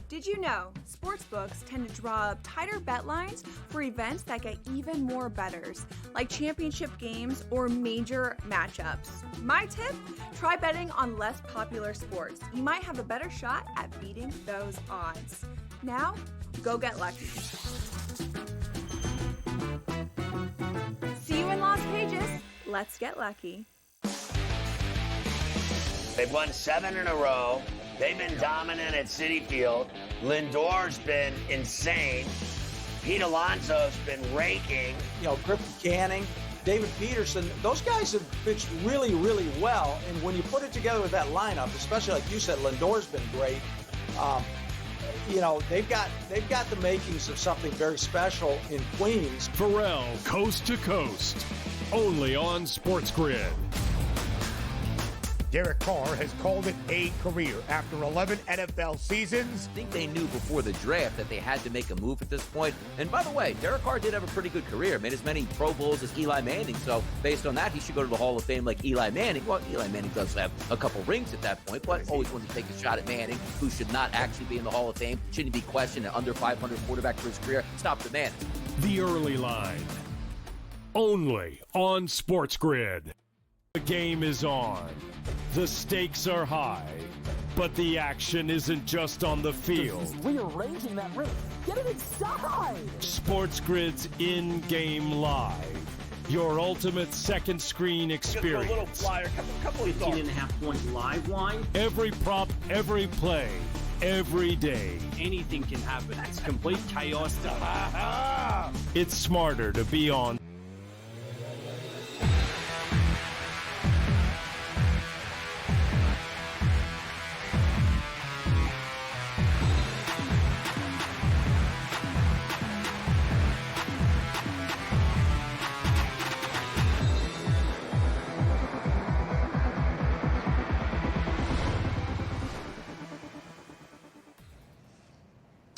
Did you know sportsbooks tend to draw up tighter bet lines for events that get even more bettors, like championship games or major matchups? My tip? Try betting on less popular sports. You might have a better shot at beating those odds. Now, go get lucky. See you in Lost Pages. Let's get lucky. They've won 7 in a row. They've been dominant at Citi Field. Lindor's been insane. Pete Alonso's been raking. Griffin Canning, David Peterson, those guys have pitched really, really well. And when you put it together with that lineup, especially like you said, Lindor's been great. They've got the makings of something very special in Queens. Pharrell, Coast to Coast, only on SportsGrid. Derek Carr has called it a career after 11 NFL seasons. I think they knew before the draft that they had to make a move at this point. And by the way, Derek Carr did have a pretty good career, made as many Pro Bowls as Eli Manning. So based on that, he should go to the Hall of Fame like Eli Manning. Well, Eli Manning does have a couple rings at that point, but always wanted to take a shot at Manning, who should not actually be in the Hall of Fame. Shouldn't be questioned, an under 500 quarterback for his career. Stop the Manning. The Early Line, only on SportsGrid. The game is on. The stakes are high, but the action isn't just on the field. He's rearranging that ring. Get it inside! SportsGrid's in-game live. Your ultimate second screen experience. A little flyer, couple of 18.5-point live line. Every prop, every play, every day. Anything can happen. It's complete chaos. It's smarter to be on.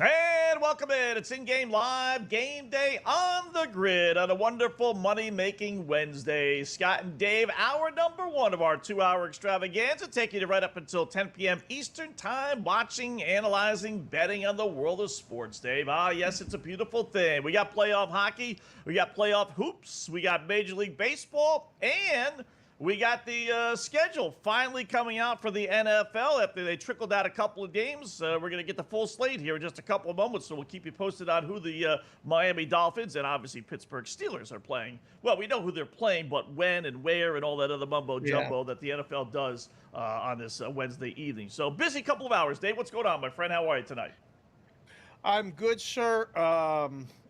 And welcome in. It's in-game live, game day on the grid on a wonderful money-making Wednesday. Scott and Dave, hour number one of our 2-hour extravaganza, taking you right up until 10 p.m. Eastern time, watching, analyzing, betting on the world of sports, Dave. Ah, yes, it's a beautiful thing. We got playoff hockey, we got playoff hoops, we got Major League Baseball, and we got the schedule finally coming out for the NFL after they trickled out a couple of games. We're going to get the full slate here in just a couple of moments, so we'll keep you posted on who the Miami Dolphins and obviously Pittsburgh Steelers are playing. Well, we know who they're playing, but when and where and all that other mumbo-jumbo that the NFL does on this Wednesday evening. So busy couple of hours. Dave, what's going on, my friend? How are you tonight? I'm good, sir.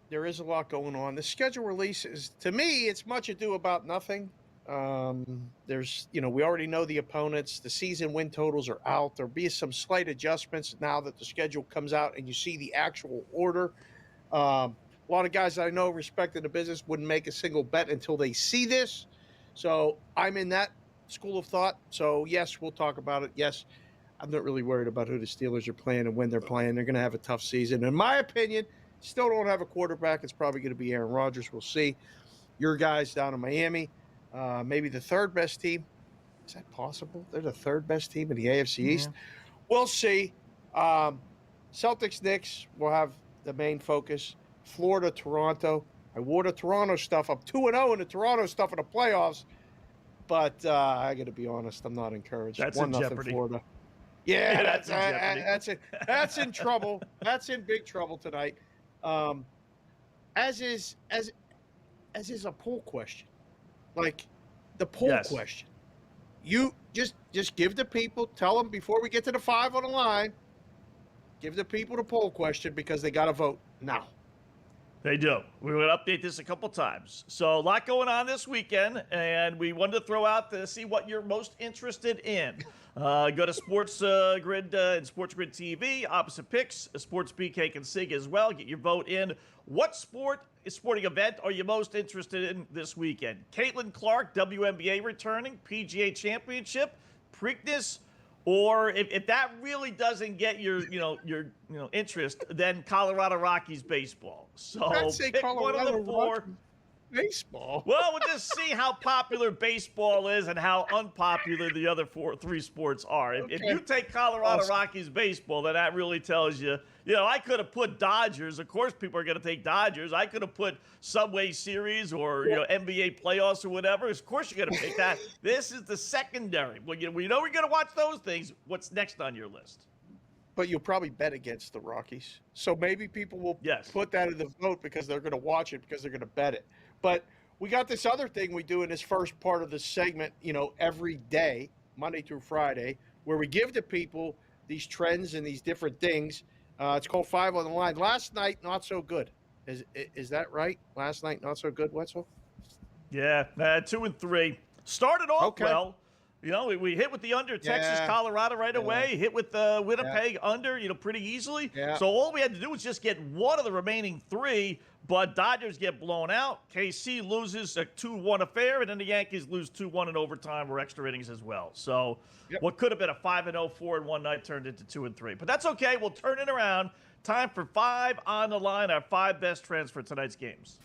There is a lot going on. The schedule release is, to me, it's much ado about nothing. We already know the opponents. The season win totals are out. There'll be some slight adjustments now that the schedule comes out and you see the actual order. A lot of guys that I know respect in the business wouldn't make a single bet until they see this. So I'm in that school of thought. So yes, we'll talk about it. Yes, I'm not really worried about who the Steelers are playing and when they're playing. They're going to have a tough season. In my opinion, still don't have a quarterback. It's probably going to be Aaron Rodgers. We'll see. Your guys down in Miami. Maybe the third best team. Is that possible? They're the third best team in the AFC East. We'll see. Celtics, Knicks will have the main focus. Florida, Toronto. I wore the Toronto stuff. I'm 2-0 in the Toronto stuff in the playoffs. But I got to be honest, I'm not encouraged. That's in jeopardy. Florida. Yeah, that's in trouble. That's in big trouble tonight. As is a poll question. Like the poll question. You just give the people, tell them before we get to the 5 on the line, give the people the poll question because they got to vote now. They do. We will update this a couple times. So a lot going on this weekend, and we wanted to throw out to see what you're most interested in. Go to SportsGrid and SportsGrid TV, opposite picks, Sports BK and SIG as well. Get your vote in. What sporting event are you most interested in this weekend? Caitlin Clark, WNBA returning, PGA Championship, Preakness, or if that really doesn't get your interest, then Colorado Rockies baseball. So I'd say pick Colorado one of the four. Rockies. Baseball. Well, we'll just see how popular baseball is and how unpopular the other three sports are. If you take Colorado Rockies baseball, then that really tells you. I could have put Dodgers. Of course, people are going to take Dodgers. I could have put Subway Series or NBA playoffs or whatever. Of course, you're going to pick that. This is the secondary. Well, we know we're going to watch those things. What's next on your list? But you'll probably bet against the Rockies. So maybe people will put that in the vote because they're going to watch it, because they're going to bet it. But we got this other thing we do in this first part of the segment, every day, Monday through Friday, where we give to people these trends and these different things. It's called 5 on the Line. Last night, not so good. Is that right? Last night, not so good, Wetzel? Yeah, 2 and 3. Started off well. We hit with the under Texas, Colorado right away. Hit with Winnipeg under, pretty easily. Yeah. So all we had to do was just get one of the remaining 3, but Dodgers get blown out. KC loses a 2-1 affair, and then the Yankees lose 2-1 in overtime or extra innings as well. So what could have been a 5-0, 4-1 night turned into 2 and 3. But that's okay. We'll turn it around. Time for 5 on the Line, our 5 best trends for tonight's games.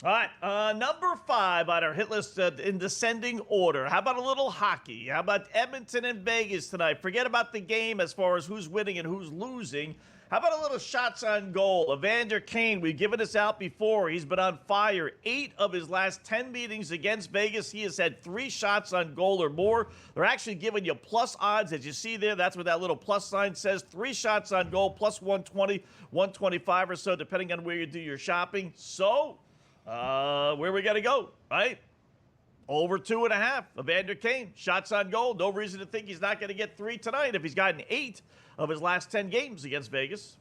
All right, number 5 on our hit list in descending order. How about a little hockey? How about Edmonton and Vegas tonight? Forget about the game as far as who's winning and who's losing. How about a little shots on goal? Evander Kane, we've given this out before. He's been on fire. 8 of his last 10 meetings against Vegas, he has had 3 shots on goal or more. They're actually giving you plus odds, as you see there. That's what that little plus sign says. 3 shots on goal, plus 120, 125 or so, depending on where you do your shopping. So where we got to go, right? Over 2.5. Evander Kane, shots on goal. No reason to think he's not going to get 3 tonight if he's gotten 8 of his last 10 games against Vegas.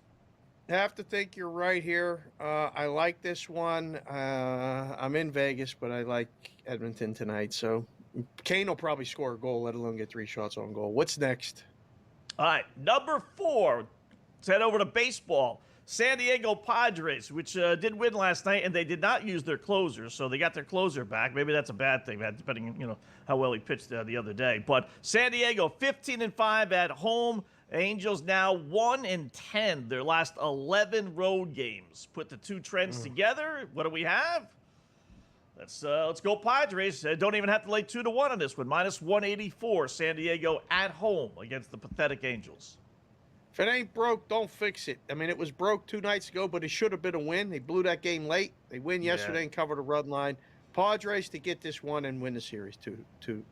I have to think you're right here. I like this one. I'm in Vegas, but I like Edmonton tonight. So Kane will probably score a goal, let alone get 3 shots on goal. What's next? All right, number 4. Let's head over to baseball. San Diego Padres, which did win last night, and they did not use their closer, so they got their closer back. Maybe that's a bad thing, depending how well he pitched the other day. But San Diego 15-5 at home. Angels now 1-10. Their last 11 road games. Put the 2 trends together. What do we have? Let's go Padres. Don't even have to lay 2-1 on this one. Minus 184. San Diego at home against the pathetic Angels. If it ain't broke, don't fix it. I mean, it was broke 2 nights ago, but it should have been a win. They blew that game late. They win yesterday and covered a run line. Padres to get this one and win the series 2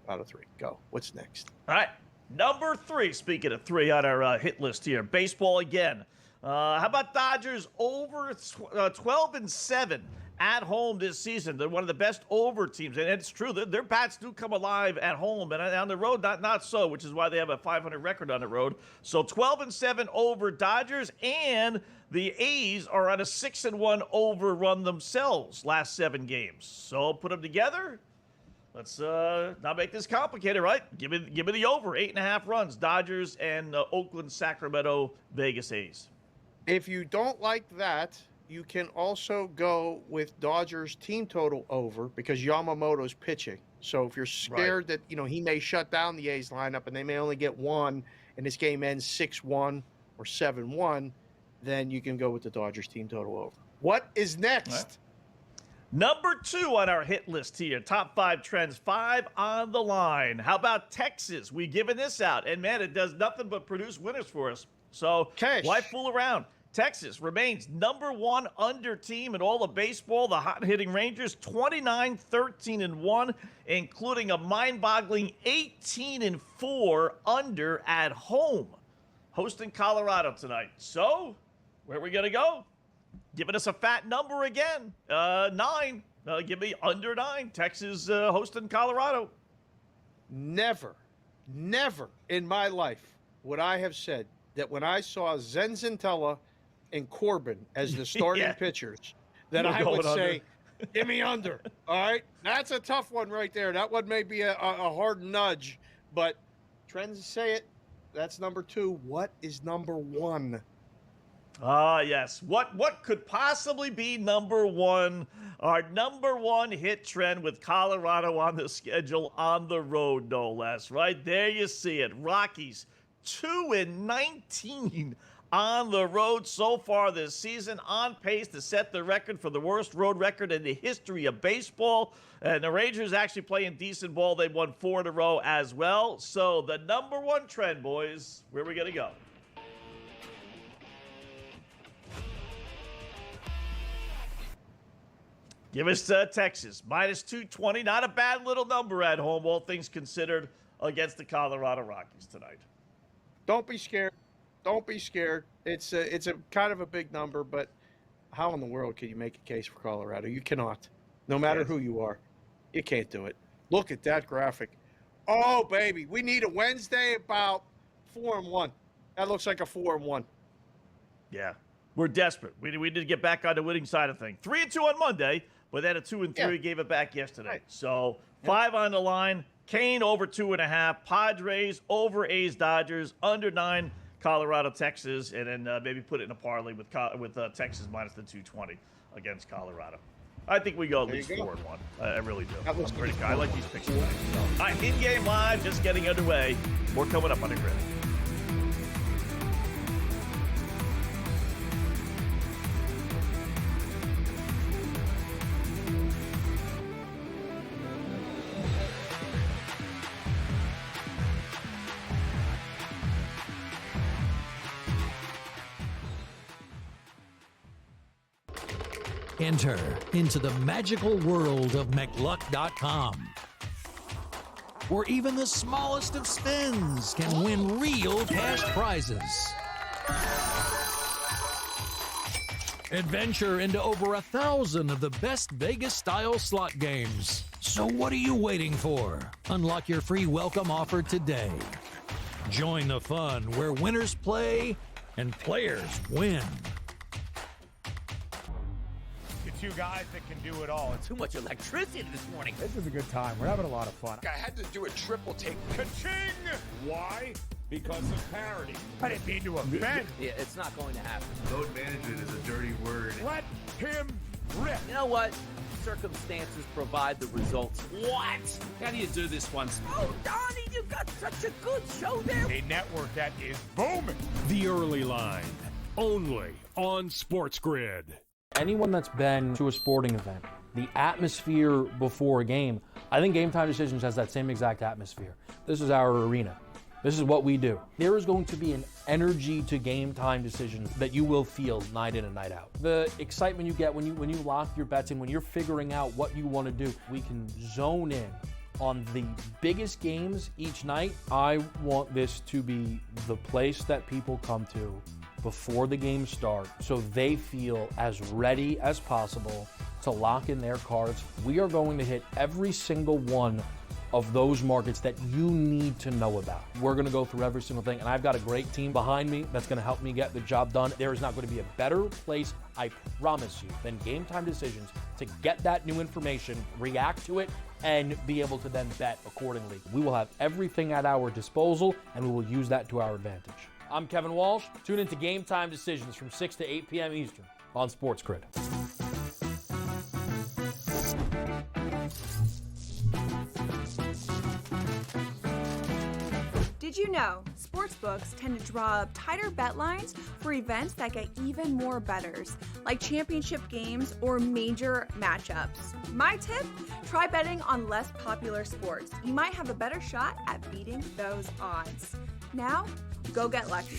out of 3. Go. What's next? All right. Number 3, speaking of 3 on our hit list here. Baseball again. How about Dodgers over 12-7 at home this season? They're one of the best over teams, and it's true. Their bats do come alive at home, and on the road, not so, which is why they have a 500 record on the road. So 12-7 over Dodgers, and the A's are on a 6-1 over run themselves last 7 games. So put them together. Let's not make this complicated, right? Give me the over. 8.5 runs. Dodgers and Oakland, Sacramento, Vegas A's. If you don't like that, you can also go with Dodgers team total over because Yamamoto's pitching. So if you're scared that he may shut down the A's lineup and they may only get 1 and this game ends 6-1 or 7-1, then you can go with the Dodgers team total over. What is next? Number 2 on our hit list here. Top 5 trends, 5 on the line. How about Texas? We've given this out, and man, it does nothing but produce winners for us. So why fool around? Texas remains number 1 under team in all of baseball. The hot-hitting Rangers, 29-13-1, including a mind-boggling 18-4 under at home. Hosting Colorado tonight. So, where are we going to go? Giving us a fat number again. 9. Give me under 9. Texas hosting Colorado. Never in my life would I have said that when I saw Zenzantella and Corbin as the starting pitchers, that I would say, give me under. All right? That's a tough one right there. That one may be a hard nudge, but trends say it. That's number 2. What is number 1? Yes. What could possibly be number 1? Our number 1 hit trend with Colorado on the schedule on the road, no less. Right there you see it. Rockies 2-19 on the road so far this season, on pace to set the record for the worst road record in the history of baseball. And the Rangers actually playing decent ball. They've won 4 in a row as well. So the number one trend, boys, where are we going to go? Give us Texas, minus 220. Not a bad little number at home, all things considered, against the Colorado Rockies tonight. Don't be scared. Don't be scared. It's a kind of a big number, but how in the world can you make a case for Colorado? You cannot. No matter who you are, you can't do it. Look at that graphic. Oh, baby, we need a Wednesday about 4-1. That looks like a 4-1. Yeah, we're desperate. We need to get back on the winning side of things. 3-2 on Monday, but then a 2-3 gave it back yesterday. Right. So 5 on the line. Kane over 2.5. Padres over A's Dodgers under 9. Colorado Texas, and then maybe put it in a parlay with Texas minus the 220 against Colorado. I think we go at least 4-1. I really do. That looks pretty good. I like these picks tonight. So, all right, in-game live, just getting underway. More coming up on the grid. Enter into the magical world of McLuck.com, where even the smallest of spins can win real cash prizes. Adventure into over 1,000 of the best Vegas-style slot games. So what are you waiting for? Unlock your free welcome offer today. Join the fun where winners play and players win. Two guys that can do it all. Too much electricity this morning. This is a good time. We're having a lot of fun. I had to do a triple take. Ka-ching! Why? Because of parity. I didn't mean to offend. Yeah, it's not going to happen. Load management is a dirty word. Let him rip. You know what? Circumstances provide the results. What? How do you do this one? Oh, Donnie, you got such a good show there. A network that is booming. The Early Line, only on SportsGrid. Anyone that's been to a sporting event, the atmosphere before a game, I think Game Time Decisions has that same exact atmosphere. This is our arena. This is what we do. There is going to be an energy to Game Time Decisions that you will feel night in and night out. The excitement you get when you lock your bets in, when you're figuring out what you want to do, we can zone in on the biggest games each night. I want this to be the place that people come to before the games start so they feel as ready as possible to lock in their cards. We are going to hit every single one of those markets that you need to know about. We're going to go through every single thing, and I've got a great team behind me that's going to help me get the job done. There is not going to be a better place, I promise you, than Game Time Decisions to get that new information, react to it, and be able to then bet accordingly. We will have everything at our disposal, and we will use that to our advantage. I'm Kevin Walsh. Tune into Game Time Decisions from 6 to 8 p.m. Eastern on SportsGrid. Did you know sportsbooks tend to draw up tighter bet lines for events that get even more bettors, like championship games or major matchups? My tip? Try betting on less popular sports. You might have a better shot at beating those odds. Now, go get lucky.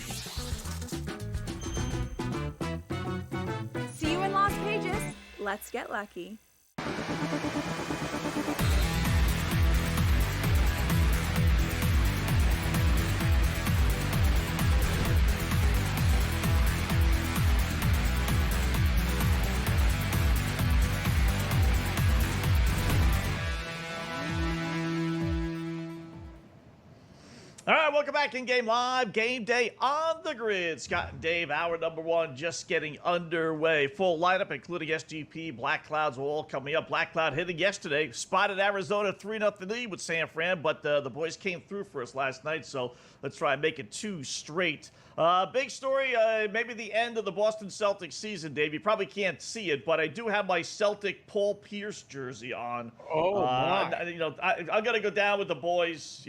See you in Las Vegas. Let's get lucky. All right, welcome back in Game Live. Game Day on the grid. Scott and Dave, hour number one, just getting underway. Full lineup, including SGP. Black Clouds will all coming up. Black Cloud hitting yesterday. Spotted Arizona 3-0 lead with San Fran, but the boys came through for us last night, so let's try and make it 2 straight. Big story, maybe the end of the Boston Celtics season, Dave. You probably can't see it, but I do have my Celtic Paul Pierce jersey on. Oh, my. I'm going to go down with the boys,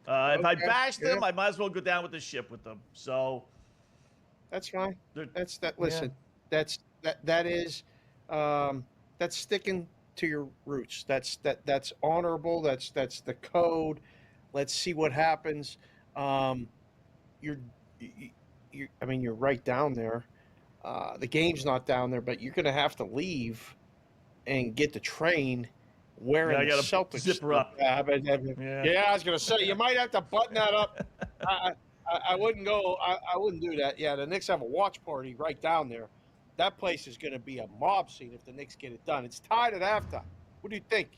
If I bash them, I might as well go down with the ship with them. So That's fine. That's that. Listen, Yeah. that is that's sticking to your roots. That's honorable. That's the code. Let's see what happens. You're, I mean, you're right down there. The game's not down there, but you're going to have to leave and get the train wearing I the gotta Celtics. zipper up. Yeah, I was going to say, you might have to button that up. I wouldn't go. I wouldn't do that. Yeah, the Knicks have a watch party right down there. That place is going to be a mob scene if the Knicks get it done. It's tied at halftime. What do you think?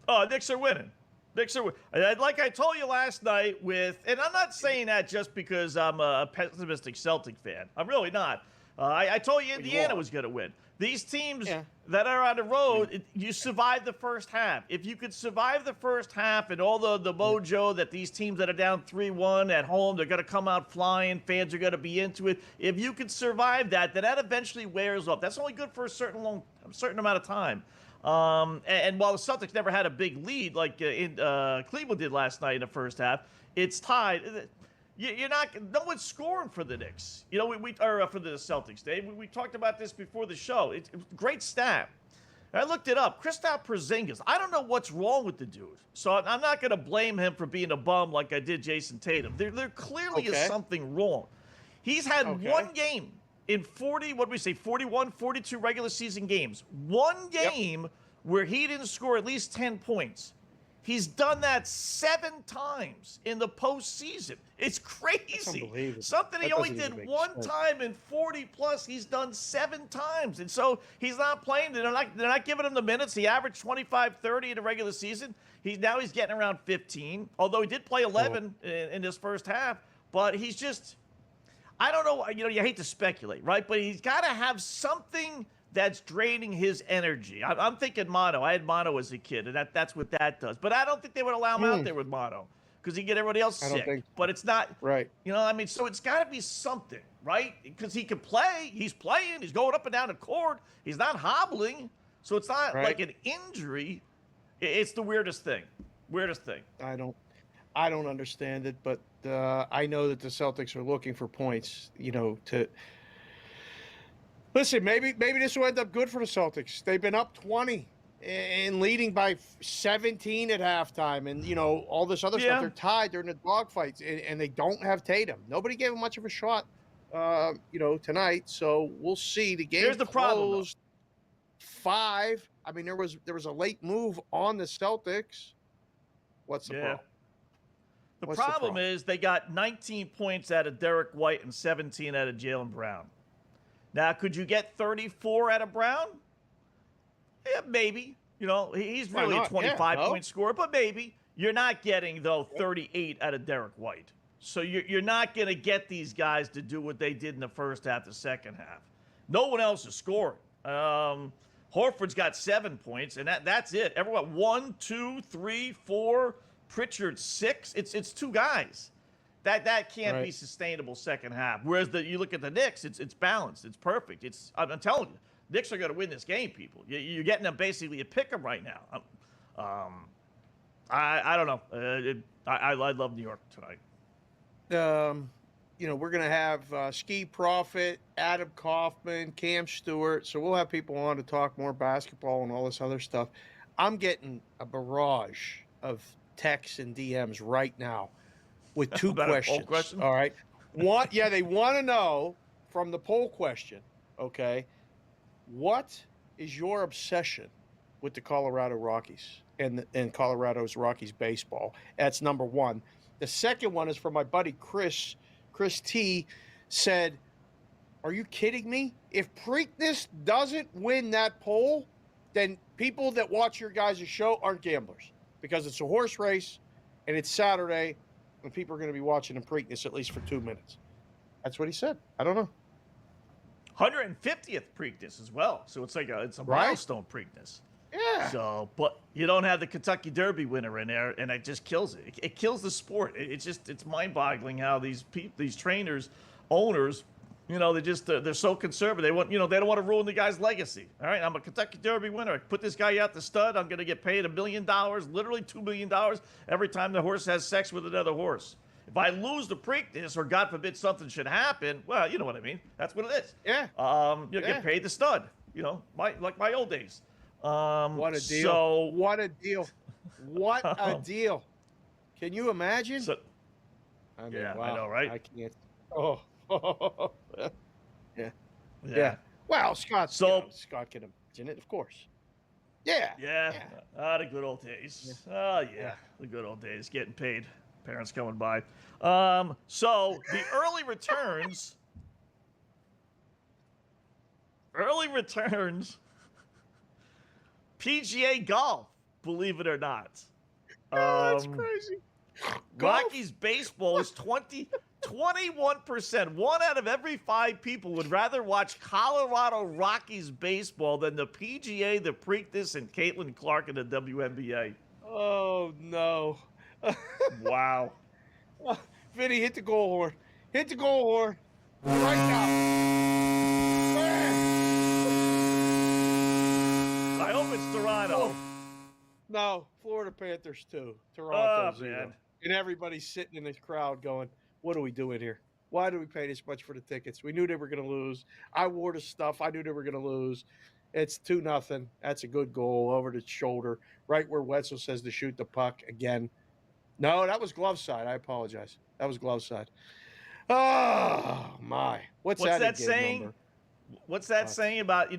Oh, Knicks are winning. Like I told you last night and I'm not saying that just because I'm a pessimistic Celtic fan. I'm really not. I told you Indiana was going to win. These teams that are on the road, you survive the first half. If you could survive the first half and all the mojo that these teams that are down 3-1 at home, they're going to come out flying, fans are going to be into it. If you could survive that, then that eventually wears off. That's only good for a certain amount of time. And while the Celtics never had a big lead like Cleveland did last night in the first half, it's tied. No one's scoring for the Knicks. For the Celtics, Dave. We talked about this before the show. It's a great stat. I looked it up. Kristaps Porzingis. I don't know what's wrong with the dude. So I'm not going to blame him for being a bum like I did Jason Tatum. There clearly is something wrong. He's had one game in 41, 42 regular season games. One game where he didn't score at least 10 points. He's done that 7 times in the postseason. It's crazy. Something he only did one time in 40+, he's done 7 times. And so he's not playing. They're not giving him the minutes. He averaged 25, 30 in the regular season. He's getting around 15, although he did play 11 in this first half. But he's just, I don't know. You hate to speculate, right? But he's got to have something that's draining his energy. I'm thinking mono. I had mono as a kid, and that's what that does. But I don't think they would allow him out there with mono because he'd get everybody else sick. But it's not. Right. So it's got to be something, right? Because he can play. He's playing. He's going up and down the court. He's not hobbling. So it's not like an injury. It's the weirdest thing. I don't understand it, but I know that the Celtics are looking for points, to – listen, maybe this will end up good for the Celtics. They've been up 20 and leading by 17 at halftime, and all this other stuff. They're tied. They're in the dogfights, and they don't have Tatum. Nobody gave him much of a shot, tonight. So we'll see. The game Here's the problem, 5. I mean, there was a late move on the Celtics. What's the problem? The problem is they got 19 points out of Derek White and 17 out of Jaylen Brown. Now, could you get 34 out of Brown? Yeah, maybe. He's really a 25-point scorer, but maybe. You're not getting, though, 38 out of Derek White. So you're not going to get these guys to do what they did in the first half, the second half. No one else is scoring. Horford's got 7 points, and that's it. Everyone, 1, 2, 3, 4. Pritchard, 6. It's 2 guys. That can't be sustainable second half. Whereas you look at the Knicks, it's balanced. It's perfect. I'm telling you, Knicks are going to win this game, people. You're getting them basically a pick 'em right now. I don't know. I love New York tonight. We're going to have Ski Profit, Adam Kaufman, Cam Stewart. So we'll have people on to talk more basketball and all this other stuff. I'm getting a barrage of texts and DMs right now with 2 questions. All right. They want to know from the poll question, okay, what is your obsession with the Colorado Rockies and Colorado's Rockies baseball? That's number 1. The second one is from my buddy Chris. Chris T said, are you kidding me? If Preakness doesn't win that poll, then people that watch your guys' show aren't gamblers because it's a horse race and it's Saturday and people are going to be watching in Preakness at least for 2 minutes. That's what he said. I don't know. 150th Preakness as well. So it's a milestone Preakness. Yeah. So, but you don't have the Kentucky Derby winner in there, and it just kills it. It kills the sport. It's mind-boggling how these trainers, owners, they're so conservative. They don't want to ruin the guy's legacy. All right, I'm a Kentucky Derby winner. I put this guy out the stud. I'm going to get paid $1 million, literally $2 million every time the horse has sex with another horse. If I lose the Preakness, or God forbid something should happen, well, you know what I mean. That's what it is. Yeah. You get paid the stud. You know, like my old days. What a deal! So, what a deal! What a deal! Can you imagine? So, I mean, yeah, wow, I know, right? I can't. Oh, yeah. Well, Scott. Scott can imagine it, of course. Yeah. The good old days. The good old days. Getting paid. Parents coming by. So the early returns. PGA golf, believe it or not. That's crazy. Rockies baseball is 21%. 1 out of every 5 people would rather watch Colorado Rockies baseball than the PGA, the Preakness, and Caitlin Clark in the WNBA. Oh, no. Wow. Vinny, hit the goal horn. Hit the goal horn. Right now. I hope it's Toronto. No, Florida Panthers too. Toronto 0. Man. And everybody's sitting in this crowd going, what are we doing here? Why do we pay this much for the tickets? We knew they were going to lose. I wore the stuff. I knew they were going to lose. It's 2-0. That's a good goal over the shoulder, right where Wetzel says to shoot the puck again. No, that was glove side. I apologize. That was glove side. Oh, my. What's that saying? Number? What's that saying about,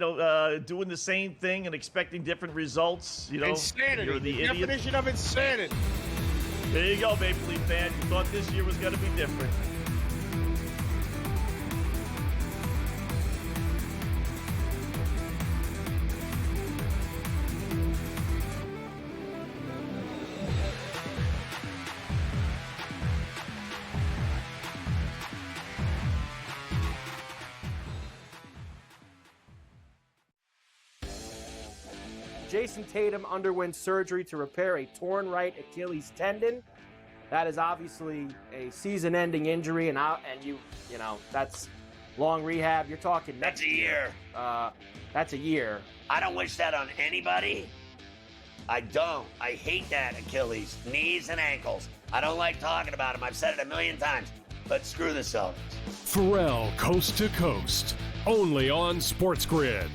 doing the same thing and expecting different results? Insanity. You're the idiot. Definition of insanity. There you go, Maple Leaf fan. You thought this year was going to be different. Jason Tatum underwent surgery to repair a torn right Achilles tendon. That is obviously a season-ending injury, and that's long rehab. You're talking That's a year. That's a year. I don't wish that on anybody. I don't. I hate that Achilles, knees and ankles. I don't like talking about them. I've said it a million times. But screw the Celtics. Pharrell Coast to Coast, only on SportsGrid.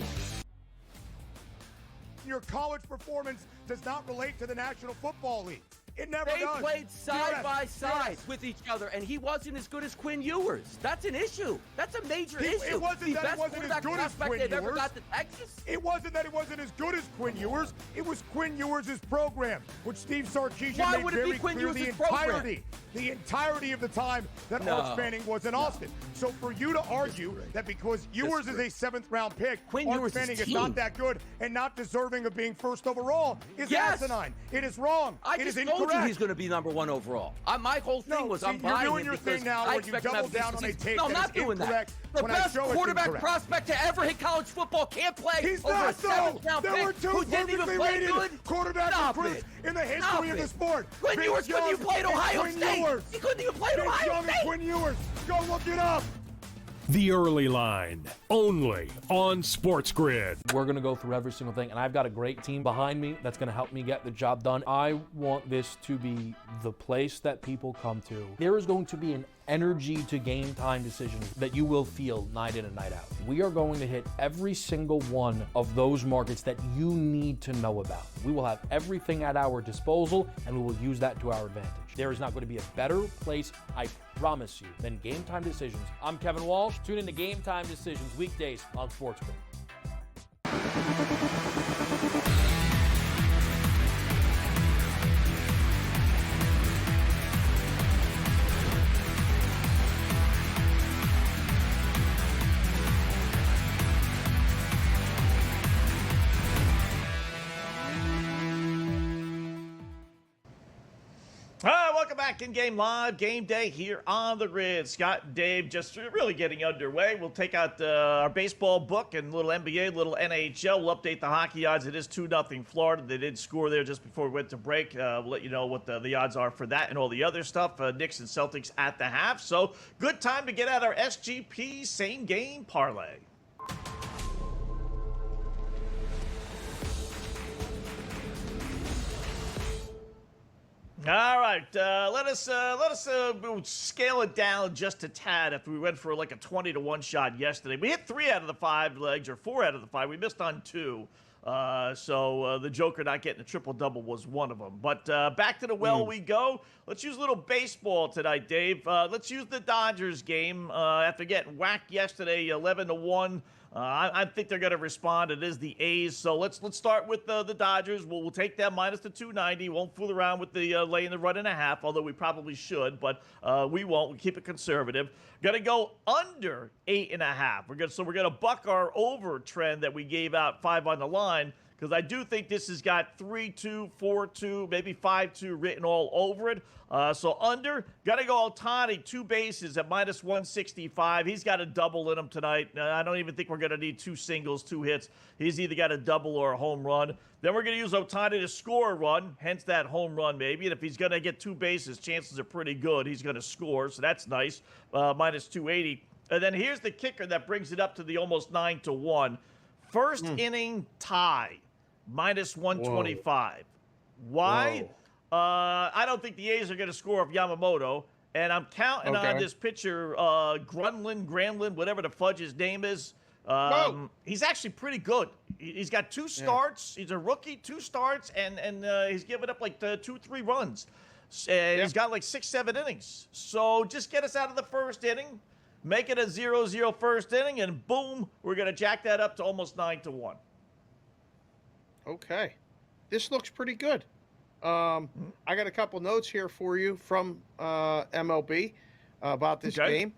Your college performance does not relate to the National Football League. It never does. They played side by side with each other, and he wasn't as good as Quinn Ewers. That's an issue. That's a major issue. It wasn't that it wasn't as good as Quinn Ewers. Ever got to Texas. It wasn't that it wasn't as good as Quinn Ewers. It was Quinn Ewers' program, which Steve Sarkisian made very clear the entirety of the time that Arch Manning was in Austin. So for you to argue that because Ewers is a 7th-round pick, Arch Manning is not that good and not deserving of being first overall is asinine. It is wrong. It is incorrect. He's going to be number 1 overall. My whole thing was I'm buying you're doing your thing now where you double down on a take that is incorrect. The best quarterback prospect to ever hit college football can't play. He's over not a 7th-round There were pick 2 who didn't even perfectly play rated good. quarterback recruits in the history of the sport. Quinn Ewers couldn't even play at Ohio State. He couldn't even play at Ohio State. Quinn Ewers. Go look it up. The Early Line, only on SportsGrid. We're going to go through every single thing, and I've got a great team behind me that's going to help me get the job done. I want this to be the place that people come to. There is going to be an energy to game time decisions that you will feel night in and night out. We are going to hit every single one of those markets that you need to know about. We will have everything at our disposal, and we will use that to our advantage. There is not going to be a better place, I promise you, than Game Time Decisions. I'm Kevin Walsh. Tune in to Game Time Decisions weekdays on SportsGrid. Welcome back in-game live, game day here on the grid. Scott and Dave just really getting underway. We'll take out our baseball book and a little NBA, little NHL. We'll update the hockey odds. It is 2-0 Florida. They did score there just before we went to break. We'll let you know what the odds are for that and all the other stuff. Knicks and Celtics at the half. So good time to get out our SGP same-game parlay. All right, let us scale it down just a tad. After we went for like a 20-1 shot yesterday, we hit 3 out of the 5 legs, or 4 out of the 5. We missed on 2. So the Joker not getting a triple-double was one of them. But back to the well we go. Let's use a little baseball tonight, Dave. Let's use the Dodgers game. After getting whacked yesterday, 11-1. I think they're going to respond. It is the A's. So let's start with the Dodgers. We'll take them minus the 290. Won't fool around with the laying the run and a half, although we probably should, but we won't. We keep it conservative. Going to go under 8.5. We're going to buck our over trend that we gave out 5 on the line, because I do think this has got 3-2, 4-2, maybe 5-2 written all over it. So under, got to go Ohtani, 2 bases at minus 165. He's got a double in him tonight. I don't even think we're going to need 2 singles, 2 hits. He's either got a double or a home run. Then we're going to use Ohtani to score a run, hence that home run maybe. And if he's going to get 2 bases, chances are pretty good he's going to score. So that's nice, minus 280. And then here's the kicker that brings it up to the almost 9-1. First inning tie, minus 125. Why? Whoa. I don't think the A's are going to score off Yamamoto, and I'm counting on this pitcher, Granlund, whatever the fudge his name is. He's actually pretty good. He's got 2 starts. He's a rookie, 2 starts, and he's given up like 2-3 runs. And he's got like 6-7 innings. So just get us out of the first inning, make it a 0-0 first inning, and boom, we're going to jack that up to almost 9-1. Okay. This looks pretty good. I got a couple notes here for you from MLB about this game.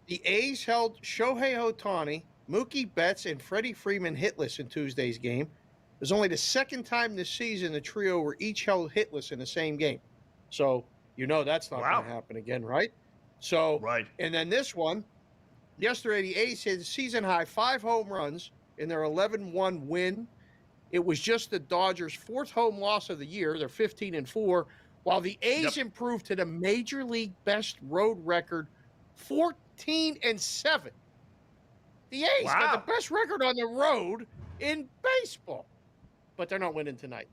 The A's held Shohei Ohtani, Mookie Betts, and Freddie Freeman hitless in Tuesday's game. It was only the second time this season the trio were each held hitless in the same game. So, that's not going to happen again, right? So, and then this one, yesterday the A's hit a season-high 5 home runs in their 11-1 win. It was just the Dodgers' 4th home loss of the year. They're 15-4, while the A's improved to the Major League best road record, 14-7. The A's got the best record on the road in baseball, but they're not winning tonight.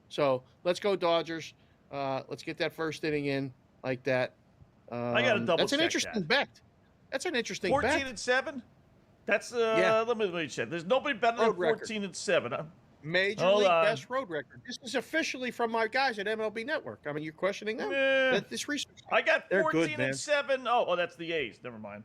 So let's go Dodgers. Let's get that first inning in like that. I got to double check. That's an interesting bet. That's an interesting bet. 14-7. That's let me check. There's nobody better than 14-7. Huh? Major League best road record. This is officially from my guys at MLB Network. I mean, you're questioning them? This research. I got 14-7. Oh, that's the A's. Never mind.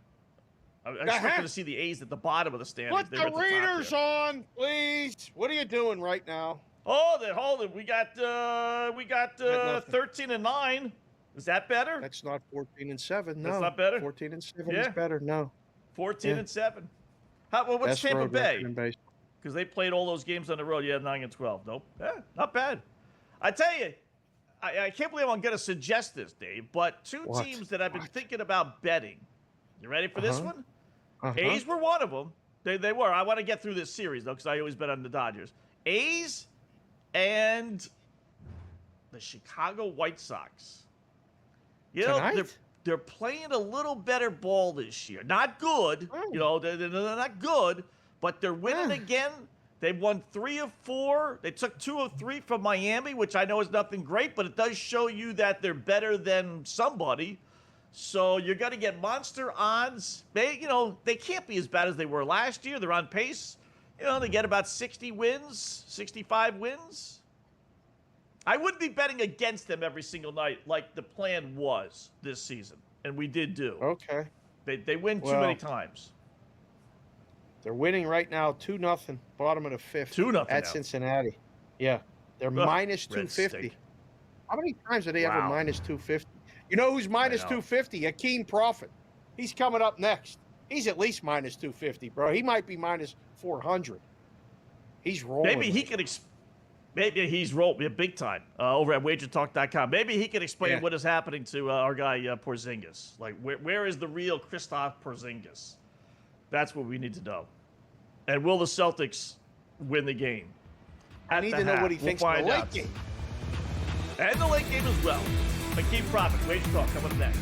I expected to see the A's at the bottom of the standings. Put the readers on, please. What are you doing right now? Hold it. We got 13-9. Is that better? That's not 14-7. No, that's not better. 14-7 is better. No, 14-7. What's Tampa Bay? Because they played all those games on the road. 9-12. Nope. Not bad. I tell you, I can't believe I'm going to suggest this, Dave. But 2 teams that I've been thinking about betting. You ready for this one? A's were one of them. They were. I want to get through this series though, because I always bet on the Dodgers. A's and the Chicago White Sox. They're playing a little better ball this year. Not good. They're not good, but they're winning again. They've won 3 of 4. They took 2 of 3 from Miami, which I know is nothing great, but it does show you that they're better than somebody. So you're going to get monster odds. They can't be as bad as they were last year. They're on pace. They get about 60 wins, 65 wins. I wouldn't be betting against them every single night like the plan was this season, and we did do. Okay. They win too many times. They're winning right now 2-0, bottom of the 5th. 2-0 at Cincinnati. Yeah, they're minus 250. How many times are they ever minus 250? You know who's minus 250? Akeem Profit. He's coming up next. He's at least minus 250, bro. He might be minus 400. He's rolling. Maybe he's rolling big time over at WagerTalk.com. Maybe he can explain what is happening to our guy Porzingis. Like, where is the real Kristaps Porzingis? That's what we need to know. And will the Celtics win the game? I need to know what he thinks of the late game. And the late game as well. Akeem Profit, Wager Talk, coming up next.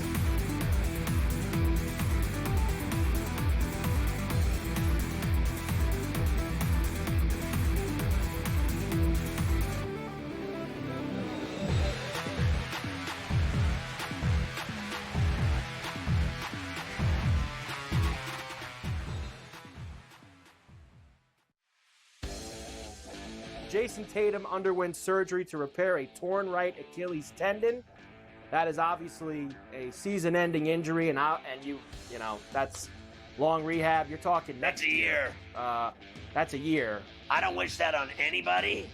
Jason Tatum underwent surgery to repair a torn right Achilles tendon. That is obviously a season-ending injury, and that's long rehab. You're talking That's a year. That's a year. I don't wish that on anybody.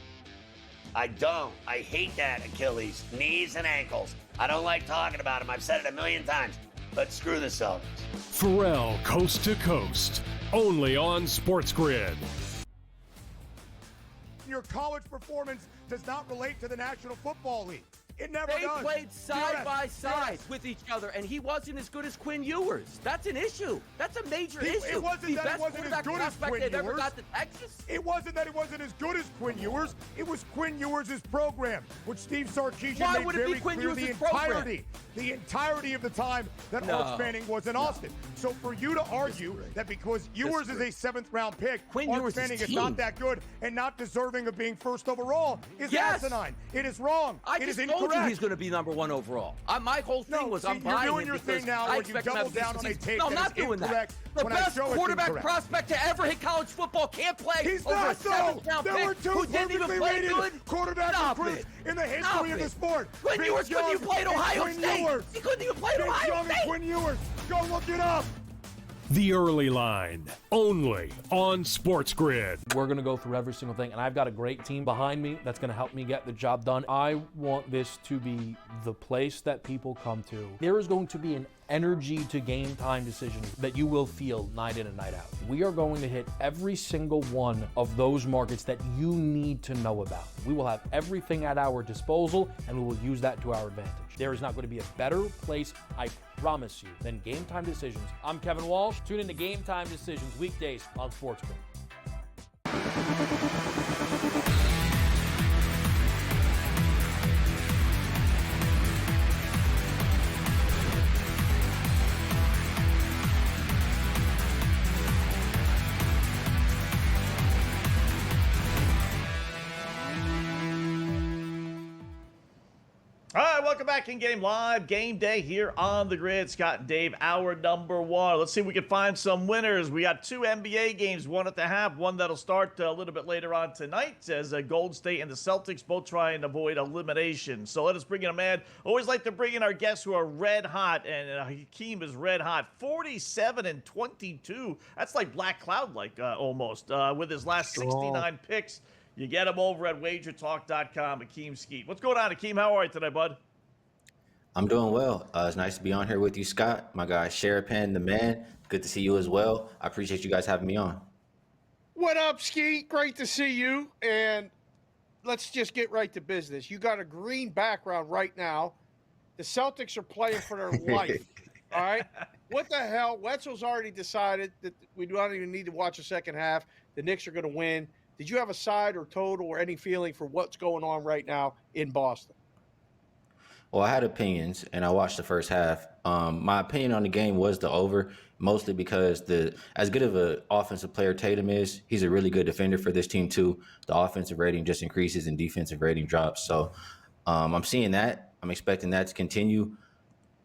I don't. I hate that Achilles, knees and ankles. I don't like talking about them. I've said it a million times. But screw the Celtics. Pharrell Coast to Coast, only on SportsGrid. Your college performance does not relate to the National Football League. It never does. They played side by side with each other, and he wasn't as good as Quinn Ewers. That's an issue. That's a major issue. It wasn't that it wasn't as good as Quinn Ewers. Ever got to Texas. It wasn't that it wasn't as good as Quinn Ewers. It was Quinn Ewers' program, which Steve Sarkisian made very clear the entirety of the time that Arch Manning was in Austin. So for you to argue that because Ewers is a 7th-round pick, Arch Manning is not that good and not deserving of being first overall is asinine. It is wrong. It is incorrect. He's going to be number 1 overall. My whole thing was I'm buying you're doing your thing now where you double down on a take I'm not doing that. The best quarterback prospect to ever hit college football can't play He's over not a 7th-round There were pick two who didn't even play good. quarterback recruits in the history of the sport. Quinn Ewers couldn't even play at Ohio State. He couldn't even play at Ohio State. Quinn Ewers. Go look it up. The Early Line, only on SportsGrid. We're going to go through every single thing, and I've got a great team behind me that's going to help me get the job done. I want this to be the place that people come to. There is going to be an energy to game time decisions that you will feel night in and night out. We are going to hit every single one of those markets that you need to know about. We will have everything at our disposal, and we will use that to our advantage. There is not going to be a better place, I promise you, than Game Time Decisions. I'm Kevin Walsh. Tune in to Game Time Decisions weekdays on SportsGrid. All right, welcome back in Game Live. Game Day here on the grid. Scott and Dave, hour number 1. Let's see if we can find some winners. We got 2 NBA games, one at the half, one that'll start a little bit later on tonight as Golden State and the Celtics both try and avoid elimination. So let us bring in a man. Always like to bring in our guests who are red hot, and Hakeem is red hot. 47-22. That's like Black Cloud, almost, with his last 69 picks. You get them over at wagertalk.com, Hakeem Skeet. What's going on, Hakeem? How are you today, bud? I'm doing well. It's nice to be on here with you, Scott. My guy, Sharapan, the man. Good to see you as well. I appreciate you guys having me on. What up, Skeet? Great to see you. And let's just get right to business. You got a green background right now. The Celtics are playing for their life. All right? What the hell? Wetzel's already decided that we don't even need to watch the second half. The Knicks are going to win. Did you have a side or total or any feeling for what's going on right now in Boston? Well, I had opinions, and I watched the first half. My opinion on the game was the over, mostly because as good of an offensive player Tatum is, he's a really good defender for this team too. The offensive rating just increases and defensive rating drops. So I'm seeing that. I'm expecting that to continue.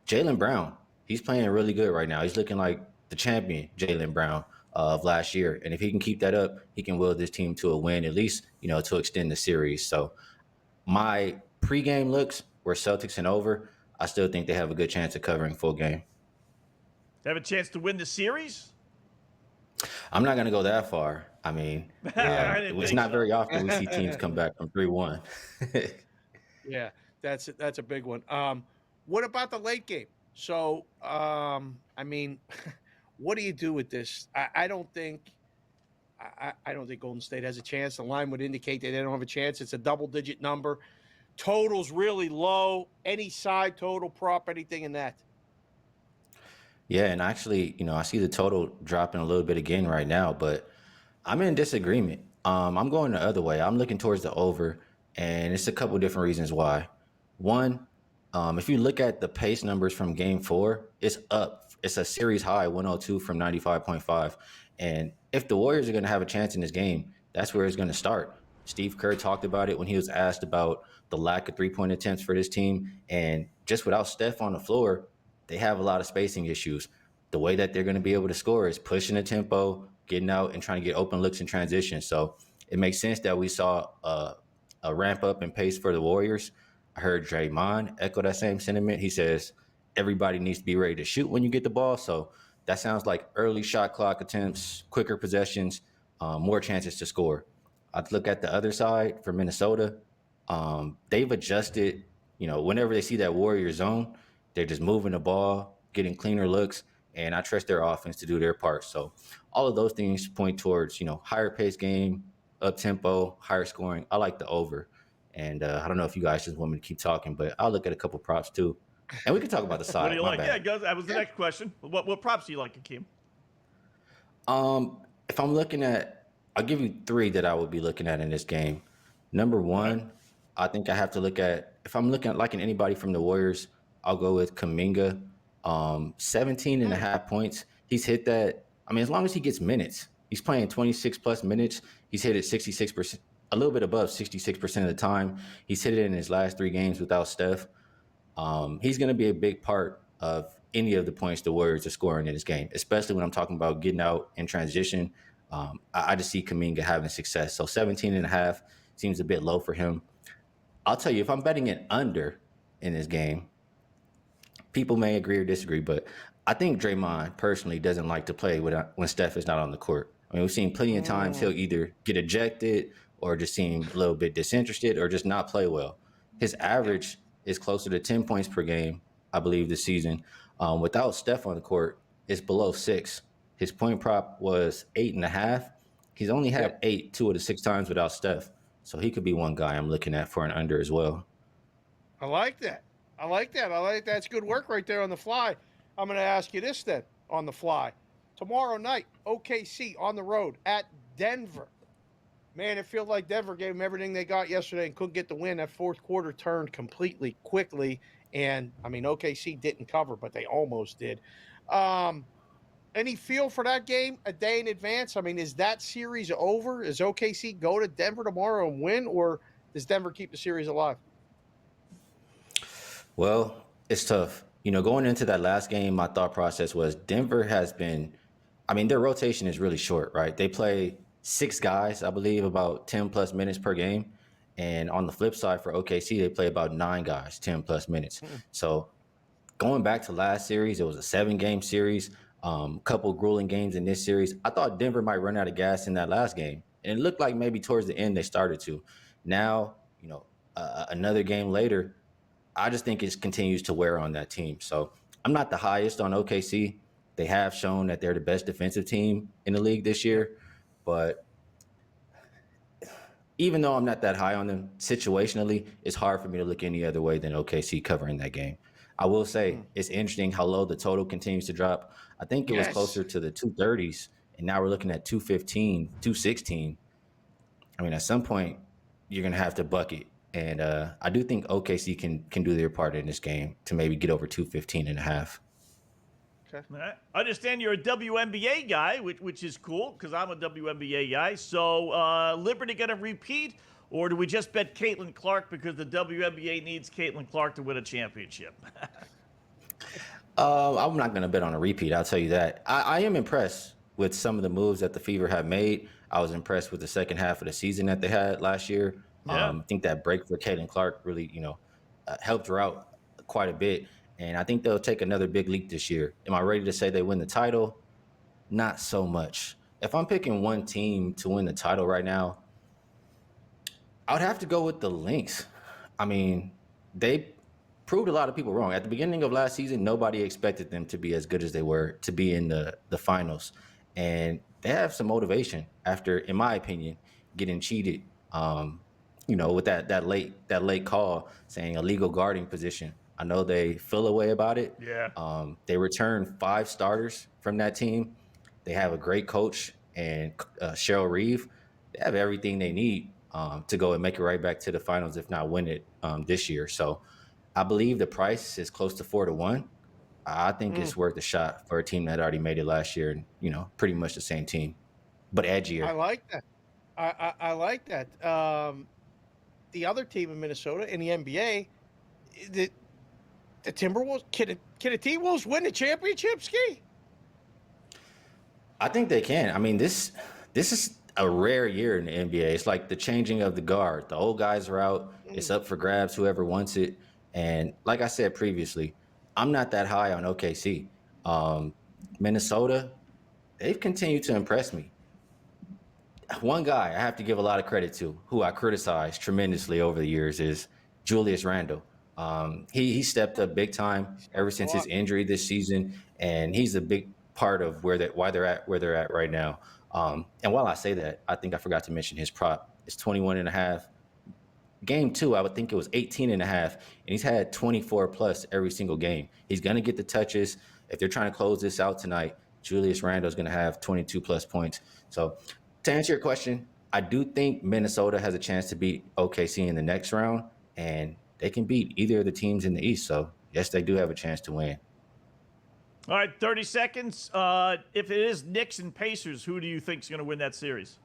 Jaylen Brown, he's playing really good right now. He's looking like the champion, Jaylen Brown, of last year. And if he can keep that up, he can will this team to a win, at least, to extend the series. So my pregame looks were Celtics and over. I still think they have a good chance of covering full game. They have a chance to win the series? I'm not going to go that far. I mean, it's not very often we see teams come back from 3-1. Yeah, that's a big one. What about the late game? So, what do you do with this? I don't think Golden State has a chance. The line would indicate that they don't have a chance. It's a double-digit number. Total's really low. Any side total, prop, anything in that? Yeah, and actually, I see the total dropping a little bit again right now, but I'm in disagreement. I'm going the other way. I'm looking towards the over, and it's a couple different reasons why. One, if you look at the pace numbers from Game 4, it's up. It's a series high, 102 from 95.5. And if the Warriors are going to have a chance in this game, that's where it's going to start. Steve Kerr talked about it when he was asked about the lack of three-point attempts for this team. And just without Steph on the floor, they have a lot of spacing issues. The way that they're going to be able to score is pushing the tempo, getting out, and trying to get open looks in transition. So it makes sense that we saw a ramp up in pace for the Warriors. I heard Draymond echo that same sentiment. He says everybody needs to be ready to shoot when you get the ball. So that sounds like early shot clock attempts, quicker possessions, more chances to score. I'd look at the other side for Minnesota. They've adjusted, whenever they see that Warrior zone, they're just moving the ball, getting cleaner looks, and I trust their offense to do their part. So all of those things point towards, higher pace game, up tempo, higher scoring. I like the over. And I don't know if you guys just want me to keep talking, but I'll look at a couple props too. And we can talk about the side. What do you like? Yeah, that was the next question. What props do you like, Akeem? If I'm looking at, I'll give you 3 that I would be looking at in this game. Number 1, I think I have to look at, if I'm looking at liking anybody from the Warriors, I'll go with Kuminga. 17 and a half points. He's hit that. I mean, as long as he gets minutes, he's playing 26 plus minutes. He's hit it 66%, a little bit above 66% of the time. He's hit it in his last 3 games without Steph. He's going to be a big part of any of the points the Warriors are scoring in this game, especially when I'm talking about getting out in transition. I just see Kuminga having success. So 17 and a half seems a bit low for him. I'll tell you, if I'm betting an under in this game, people may agree or disagree, but I think Draymond personally doesn't like to play when Steph is not on the court. I mean, we've seen plenty of times he'll either get ejected or just seem a little bit disinterested or just not play well. His average is closer to 10 points per game, I believe, this season. Without Steph on the court, it's below 6. His point prop was 8.5. He's only had 8 2 of the 6 times without Steph. So he could be one guy I'm looking at for an under as well. I like that. It's good work right there on the fly. I'm going to ask you this then on the fly. Tomorrow night, OKC on the road at Denver. Man, it feels like Denver gave them everything they got yesterday and couldn't get the win. That fourth quarter turned completely quickly. And, I mean, OKC didn't cover, but they almost did. Any feel for that game a day in advance? I mean, is that series over? Does OKC go to Denver tomorrow and win, or does Denver keep the series alive? Well, it's tough. Going into that last game, my thought process was Denver has been, I mean, their rotation is really short, right? They play 6 guys, I believe, about 10 plus minutes per game. And on the flip side for OKC, they play about 9 guys, 10 plus minutes. So going back to last series, it was a 7-game series, couple grueling games in this series. I thought Denver might run out of gas in that last game. And it looked like maybe towards the end they started to. Now, another game later, I just think it continues to wear on that team. So I'm not the highest on OKC. They have shown that they're the best defensive team in the league this year. But even though I'm not that high on them situationally, it's hard for me to look any other way than OKC covering that game. I will say it's interesting how low the total continues to drop. I think it was closer to the 230s, and now we're looking at 215, 216. I mean, at some point, you're going to have to bucket. And I do think OKC can do their part in this game to maybe get over 215 and a half. Okay. I understand you're a WNBA guy, which is cool because I'm a WNBA guy. So Liberty going to repeat, or do we just bet Caitlin Clark because the WNBA needs Caitlin Clark to win a championship? I'm not going to bet on a repeat, I'll tell you that. I am impressed with some of the moves that the Fever have made. I was impressed with the second half of the season that they had last year. I think that break for Caitlin Clark really, helped her out quite a bit. And I think they'll take another big leap this year. Am I ready to say they win the title? Not so much. If I'm picking one team to win the title right now, I would have to go with the Lynx. I mean, they proved a lot of people wrong. At the beginning of last season, nobody expected them to be as good as they were, to be in the finals. And they have some motivation after, in my opinion, getting cheated, with that late call saying illegal guarding position. I know they feel a way about it. Yeah. They returned 5 starters from that team. They have a great coach and Cheryl Reeve. They have everything they need to go and make it right back to the finals, if not win it this year. So I believe the price is close to 4-1. I think it's worth a shot for a team that already made it last year and, pretty much the same team, but edgier. I like that. I like that. The other team in Minnesota in the NBA, the Timberwolves, can a T-Wolves win the championship, Ski? I think they can. I mean, this is a rare year in the NBA. It's like the changing of the guard. The old guys are out. It's up for grabs, whoever wants it. And like I said previously, I'm not that high on OKC. Minnesota, they've continued to impress me. One guy I have to give a lot of credit to, who I criticized tremendously over the years, is Julius Randle. He stepped up big time ever since his injury this season, and he's a big part of why they're at where they're at right now. And while I say that, I think I forgot to mention his prop. It's 21.5. Game 2, I would think it was 18.5, and he's had 24 plus every single game. He's going to get the touches. If they're trying to close this out tonight, Julius Randle is going to have 22 plus points. So to answer your question, I do think Minnesota has a chance to beat OKC in the next round, and they can beat either of the teams in the East. So yes, they do have a chance to win. All right, 30 seconds. If it is Knicks and Pacers, who do you think is going to win that series?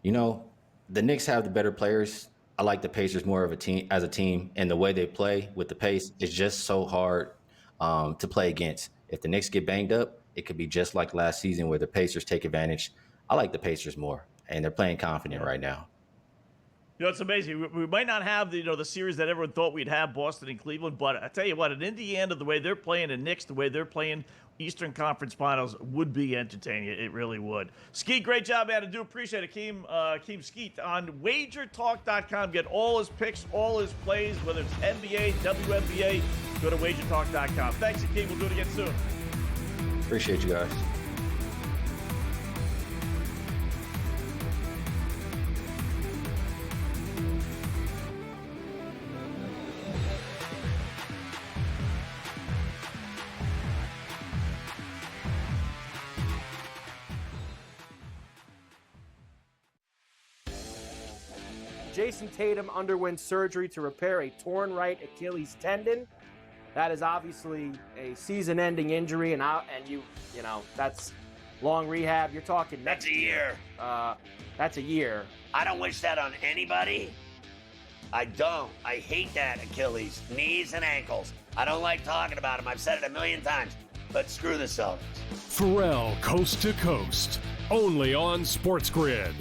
You know, the Knicks have the better players. I like the Pacers more of a team as a team, and the way they play with the pace is just so hard to play against. If the Knicks get banged up, it could be just like last season where the Pacers take advantage. I like the Pacers more, and they're playing confident right now. You know, it's amazing. We might not have the series that everyone thought we'd have, Boston and Cleveland, but I tell you what, in Indiana, the way they're playing, and Knicks, the way they're playing, Eastern Conference Finals would be entertaining. It really would. Skeet, great job, man. I do appreciate it. Keem Skeet on WagerTalk.com. Get all his picks, all his plays, whether it's NBA, WNBA. Go to WagerTalk.com. Thanks, Keem. We'll do it again soon. Appreciate you guys. Jason Tatum underwent surgery to repair a torn right Achilles tendon. That is obviously a season-ending injury, and you know that's long rehab. You're talking that's a year. That's a year. I don't wish that on anybody. I don't. I hate that Achilles, knees and ankles. I don't like talking about them. I've said it a million times. But screw the Celtics. Pharrell, Coast to Coast, only on SportsGrid.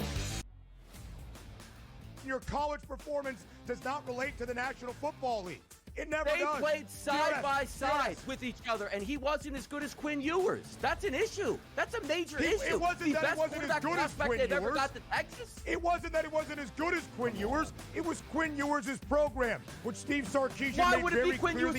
Your college performance does not relate to the National Football League. It never does. They played side by side with each other, and he wasn't as good as Quinn Ewers. That's an issue. That's a major issue. It wasn't that he wasn't as good as Quinn Ewers. Ever got to Texas? It wasn't that he wasn't as good as Quinn Ewers. It was Quinn Ewers' program, which Steve Sarkisian made very clear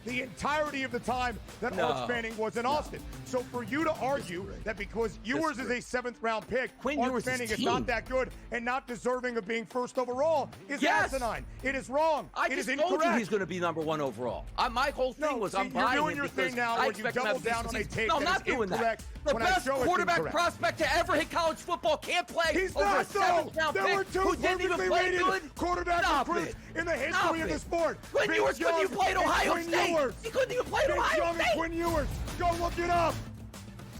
the entirety of the time that Arch Manning was in Austin. So for you to argue that because Ewers is a 7th-round pick, Arch Manning is not that good and not deserving of being first overall is asinine. It is wrong. It is incorrect. I told you he's going to be number 1 overall. My whole thing was I'm buying him. You're doing your thing now where you double down on a take no, I'm not doing that. The best quarterback prospect to ever hit college football can't play He's over not, a 7th-round There were pick two who didn't even perfectly play rated good. quarterback recruits in the history of the sport. Quinn Ewers couldn't even play at Ohio State. He couldn't even play at Ohio State. Quinn Ewers. Go look it up.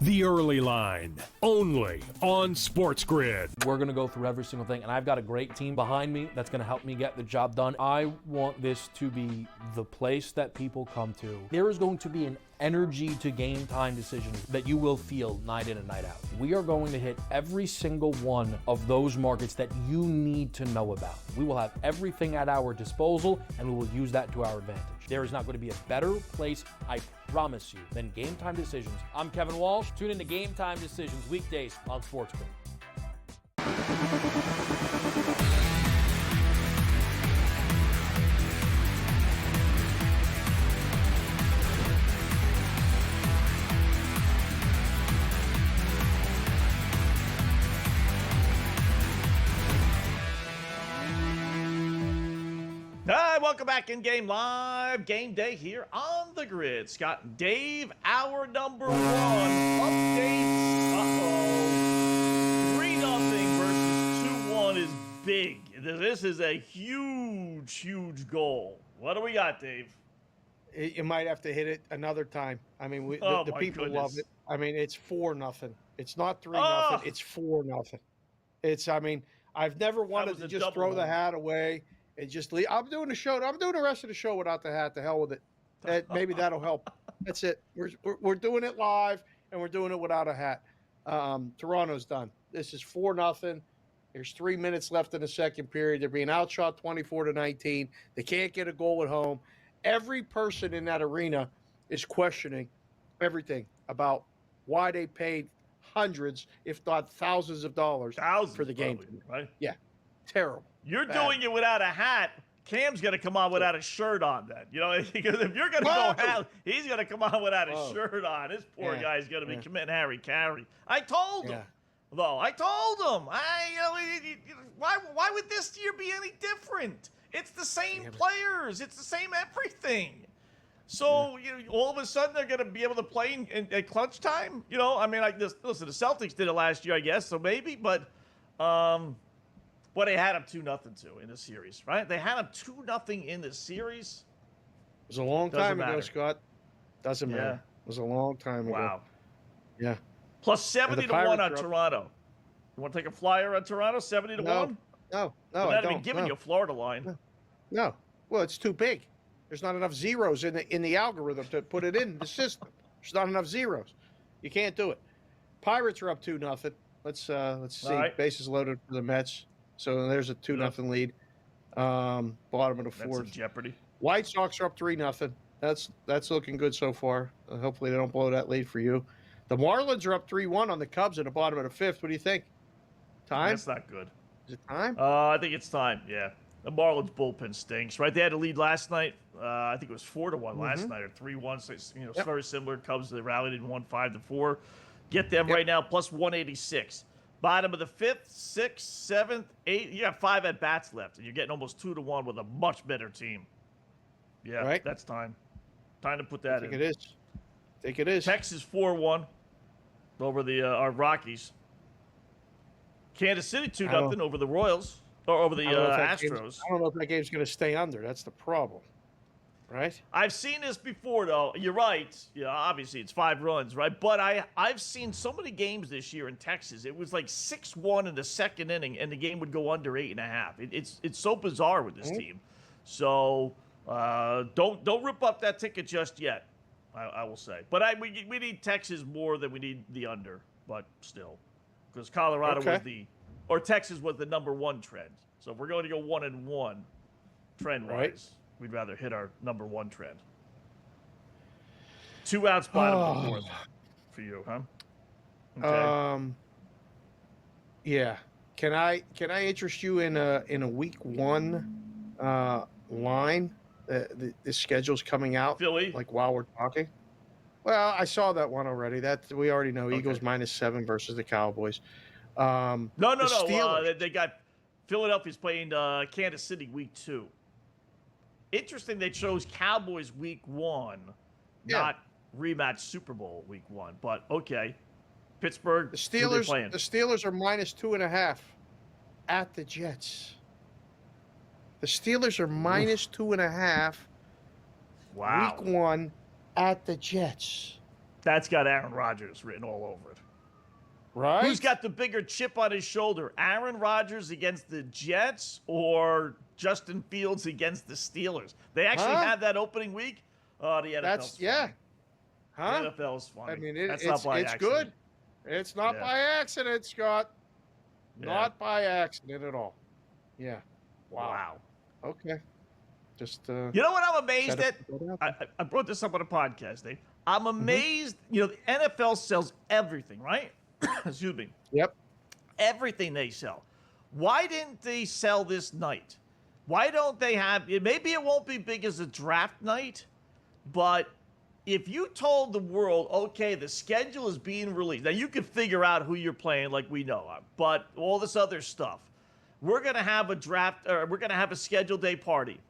The Early Line, only on SportsGrid. We're going to go through every single thing, and I've got a great team behind me that's going to help me get the job done. I want this to be the place that people come to. There is going to be an energy to game time decisions that you will feel night in and night out. We are going to hit every single one of those markets that you need to know about. We will have everything at our disposal, and we will use that to our advantage. There is not going to be a better place, I promise you, than Game Time Decisions. I'm Kevin Walsh. Tune in to Game Time Decisions weekdays on SportsGrid. Hi, welcome back in Game Live. Game Day here on the grid. Scott and Dave, our number 1 updates. Uh-oh. 3-0 versus 2-1 is big. This is a huge, huge goal. What do we got, Dave? You might have to hit it another time. I mean, the people love it. I mean, it's 4-0. It's not 3-0. It's 4-0. It's, I mean, I've never wanted to just throw the hat away and just leave. I'm doing the show. I'm doing the rest of the show without the hat. The hell with it. Maybe that'll help. That's it. We're doing it live, and we're doing it without a hat. Toronto's done. This is 4-0. There's 3 minutes left in the second period. They're being outshot 24-19. They can't get a goal at home. Every person in that arena is questioning everything about why they paid hundreds, if not thousands of dollars for the game. Probably, right? Yeah. Terrible. You're doing it without a hat. Cam's going to come on without a shirt on then. Because if you're going to go hat, he's going to come on without a shirt on. This poor guy's going to be committing Harry Carey. I told him, though. I told him. Why would this year be any different? It's the same players. It's the same everything. So all of a sudden they're going to be able to play at clutch time. Listen, the Celtics did it last year, I guess. So maybe, but they had them 2-0 too in the series, right? They had them 2-0 in the series. It was a long time ago, Scott. Doesn't matter. It was a long time ago. Wow. Yeah. Plus 70 to 1 on Toronto. You want to take a flyer on Toronto? 70 to 1? No. They're not even giving you a Florida line. No. Well, it's too big. There's not enough zeros in the algorithm to put it in the system. There's not enough zeros. You can't do it. Pirates are up 2-0. Let's see. Right. Bases loaded for the Mets. So there's a 2-0 lead. Bottom of the fourth. That's in jeopardy. White Sox are up 3-0. That's looking good so far. Hopefully they don't blow that lead for you. The Marlins are up 3-1 on the Cubs at the bottom of the fifth. What do you think? Time? That's not good. Is it time? I think it's time. Yeah. The Marlins bullpen stinks, right? They had a lead last night. I think it was 4-1 last night or 3-1. So it's, it's very similar. Cubs, they rallied and won 5-4. Get them right now plus 186. Bottom of the fifth, sixth, seventh, eighth. You got 5 at bats left, and you're getting almost 2-1 with a much better team. Yeah, that's time. Time to put that in. I think it is. Texas 4-1 over the our Rockies. Kansas City 2-0 over the Royals. Or over the Astros. I don't know if that game's going to stay under. That's the problem, right? I've seen this before, though. You're right. Yeah, obviously it's 5 runs, right? But I've seen so many games this year in Texas. It was like 6-1 in the second inning, and the game would go under 8.5. It's so bizarre with this team. So don't rip up that ticket just yet. I will say, but we need Texas more than we need the under, but still, because Colorado was Texas was the number 1 trend. So if we're going to go 1-1 trend-wise, we'd rather hit our number 1 trend. 2 outs, bottom of the fourth for you, huh? Okay. Yeah. Can I interest you in a week 1 line? The schedule's coming out. Philly, like while we're talking. Well, I saw that one already. That we already know. Eagles -7 versus the Cowboys. No. They got Philadelphia's playing Kansas City week 2. Interesting. They chose Cowboys week 1, not rematch Super Bowl week 1. But okay, Pittsburgh. The Steelers are -2.5 at the Jets. The Steelers are -2.5. Wow. Week 1 at the Jets. That's got Aaron Rodgers written all over it. Right? Who's got the bigger chip on his shoulder? Aaron Rodgers against the Jets or Justin Fields against the Steelers? They actually had that opening week. Oh, the NFL's funny. Huh? The NFL's funny. I mean, it's good. It's not by accident, Scott. Not by accident at all. Yeah. Wow. Okay. Just you know what I'm amazed at? I brought this up on a podcast, Dave. I'm amazed. The NFL sells everything, right? Excuse me. Yep. Everything they sell. Why didn't they sell this night? Why don't they have it? Maybe it won't be big as a draft night, but if you told the world, okay, the schedule is being released, now you could figure out who you're playing like we know, but all this other stuff, we're going to have a draft, or we're going to have a schedule day party.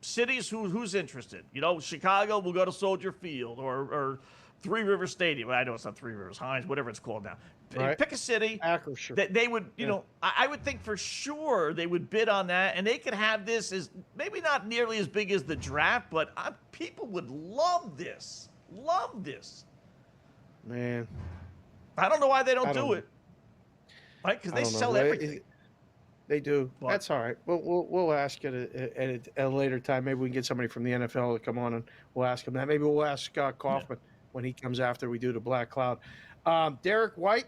Cities, who's interested? Chicago will go to Soldier Field or Three Rivers Stadium. I know it's not Three Rivers, Hines, whatever it's called now. Right. Pick a city. Acrisure. They would, I would think for sure they would bid on that, and they could have this as maybe not nearly as big as the draft, but people would love this. Love this. Man. I don't know why they don't do it. Right? Because they sell everything. They do. But that's all right. We'll ask it at a later time. Maybe we can get somebody from the NFL to come on and we'll ask him that. Maybe we'll ask Scott Kaufman when he comes after we do the Black Cloud. Derek White,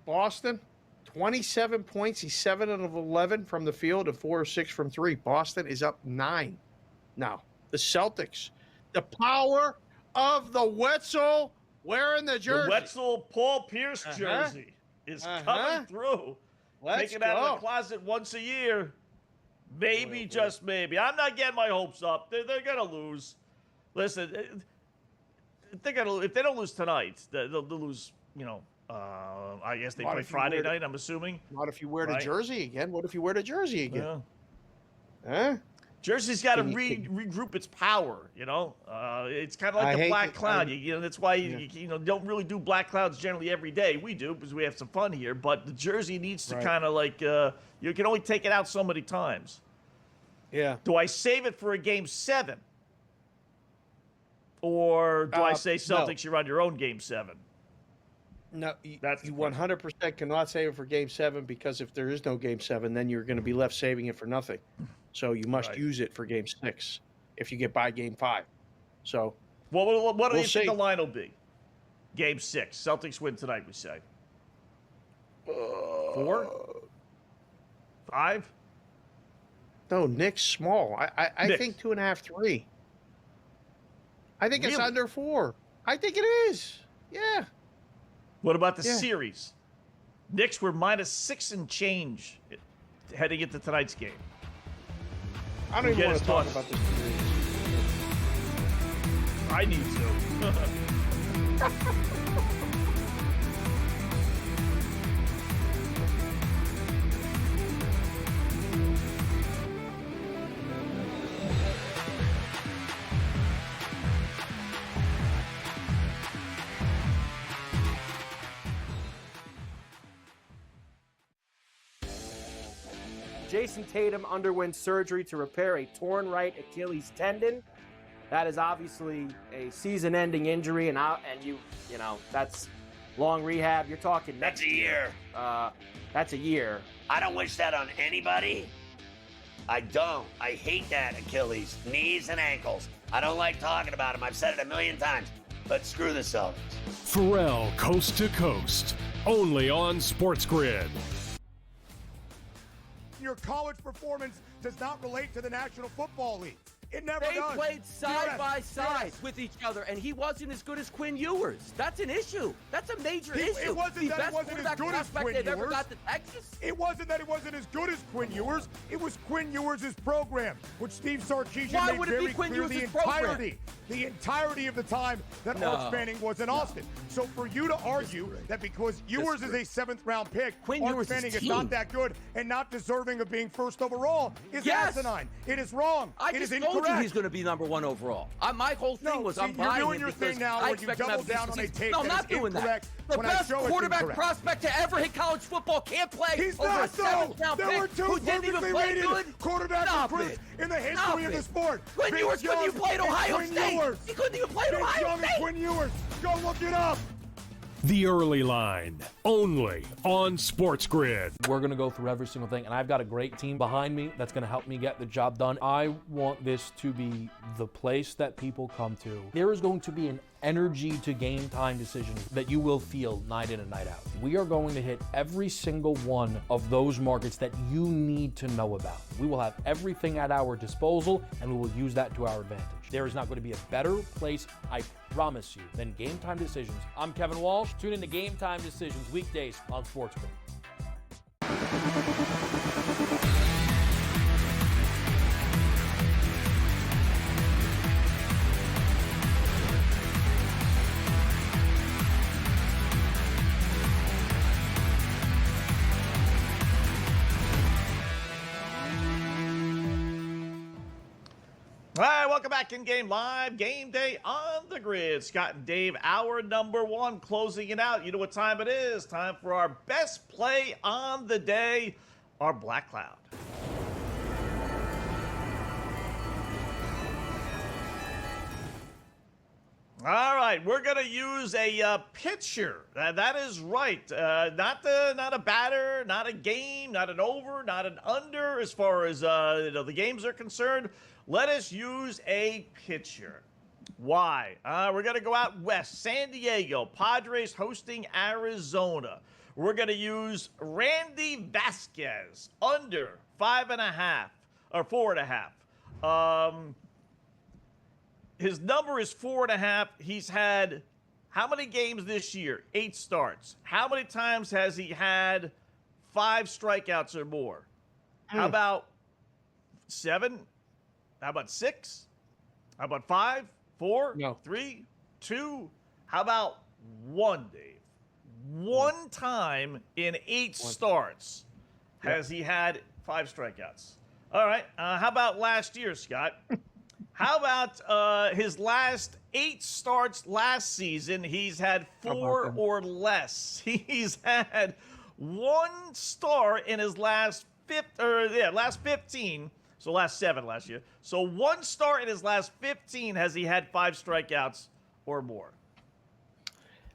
Boston, 27 points. He's 7 of 11 from the field and 4 of 6 from 3. Boston is up 9. Now, the Celtics, the power of the Wetzel wearing the jersey. The Wetzel Paul Pierce jersey is coming through. Taking it out of the closet once a year. Maybe, just maybe. I'm not getting my hopes up. They're going to lose. Listen, if they don't lose tonight, they'll lose, I guess they play Friday night, I'm assuming. Not if you wear the jersey again. What if you wear the jersey again? Yeah. Jersey's got to regroup its power, It's kind of like the black cloud. That's why you don't really do black clouds generally every day. We do because we have some fun here. But the jersey needs to kind of like you can only take it out so many times. Yeah. Do I save it for a game 7, or do I say Celtics? You're on your own game 7. No, you 100% cannot save it for game 7 because if there is no game 7, then you're going to be left saving it for nothing. So you must use it for game 6 if you get by game 5. So, what do you think the line will be? Game 6. Celtics win tonight, we say. 4? 5? No, Knicks small. I think 2.5, 3. I think it's under 4. I think it is. Yeah. What about the series? Knicks were -6 and change heading into tonight's game. I don't even want to talk about this series. I need to. Jason Tatum underwent surgery to repair a torn right Achilles tendon. That is obviously a season-ending injury, and that's long rehab. You're talking that's a year. That's a year. I don't wish that on anybody. I don't. I hate that Achilles, knees and ankles. I don't like talking about them. I've said it a million times. But screw the Celtics. Pharrell Coast to Coast, only on SportsGrid. Your college performance does not relate to the National Football League. It never does. They played side by side with each other, and he wasn't as good as Quinn Ewers. That's an issue. That's a major issue. It wasn't that it wasn't as good as Quinn Ewers. Ever got to Texas. It wasn't that it wasn't as good as Quinn Ewers. It was Quinn Ewers' program, which Steve Sarkisian made very clear the entirety of the time that Arch Manning was in Austin. So for you to argue that because Ewers is a 7th-round pick, Arch Manning is not that good and not deserving of being 1st overall is asinine. It is wrong. It is incorrect. I told you he's going to be number 1 overall. My whole thing was I'm buying him. You're doing your thing now where you double down on a take that is incorrect. The best quarterback prospect to ever hit college football can't play. He's not so. There were 2 perfectly rated quarterback recruits in the history of the sport. Quinn Ewers couldn't even play at Ohio State. He couldn't even play at Ohio State. Quinn Ewers. Go look it up. The Early Line, only on SportsGrid. We're going to go through every single thing, and I've got a great team behind me that's going to help me get the job done. I want this to be the place that people come to. There is going to be an energy to game time decisions that you will feel night in and night out. We are going to hit every single one of those markets that you need to know about. We will have everything at our disposal, and we will use that to our advantage. There is not going to be a better place, I promise you, than Game Time Decisions. I'm Kevin Walsh. Tune in to Game Time Decisions weekdays on SportsGrid. All right, welcome back in Game Live. Game Day on the Grid. Scott and Dave, hour number 1, closing it out. You know what time it is. Time for our best play on the day, our Black Cloud. All right, we're going to use a pitcher. That is right. Not a batter, not a game, not an over, not an under as far as the games are concerned. Let us use a pitcher. Why? We're going to go out west. San Diego, Padres hosting Arizona. We're going to use Randy Vasquez under 5.5 or 4.5. His number is 4.5. He's had how many games this year? 8 starts. How many times has he had 5 strikeouts or more? How about 7? How about 6? How about 5? 4? No. 3? 2? How about 1, Dave? One time in 8 starts has he had 5 strikeouts. All right. How about last year, Scott? How about his last 8 starts last season? He's had 4 or less. He's had 1 star in his last 15. So last 7 last year. So 1 star in his last 15 has he had 5 strikeouts or more.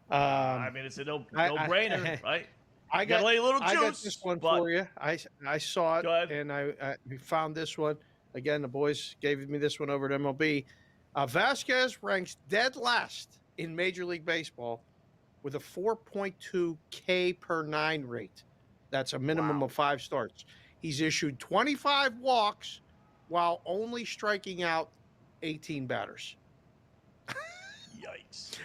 I mean, it's a no-brainer, right? I got a little juice. I got this one for you. I saw it, and I found this one. Again, the boys gave me this one over at MLB. Vasquez ranks dead last in Major League Baseball with a 4.2 K per 9 rate. That's a minimum of 5 starts. He's issued 25 walks while only striking out 18 batters. Yikes.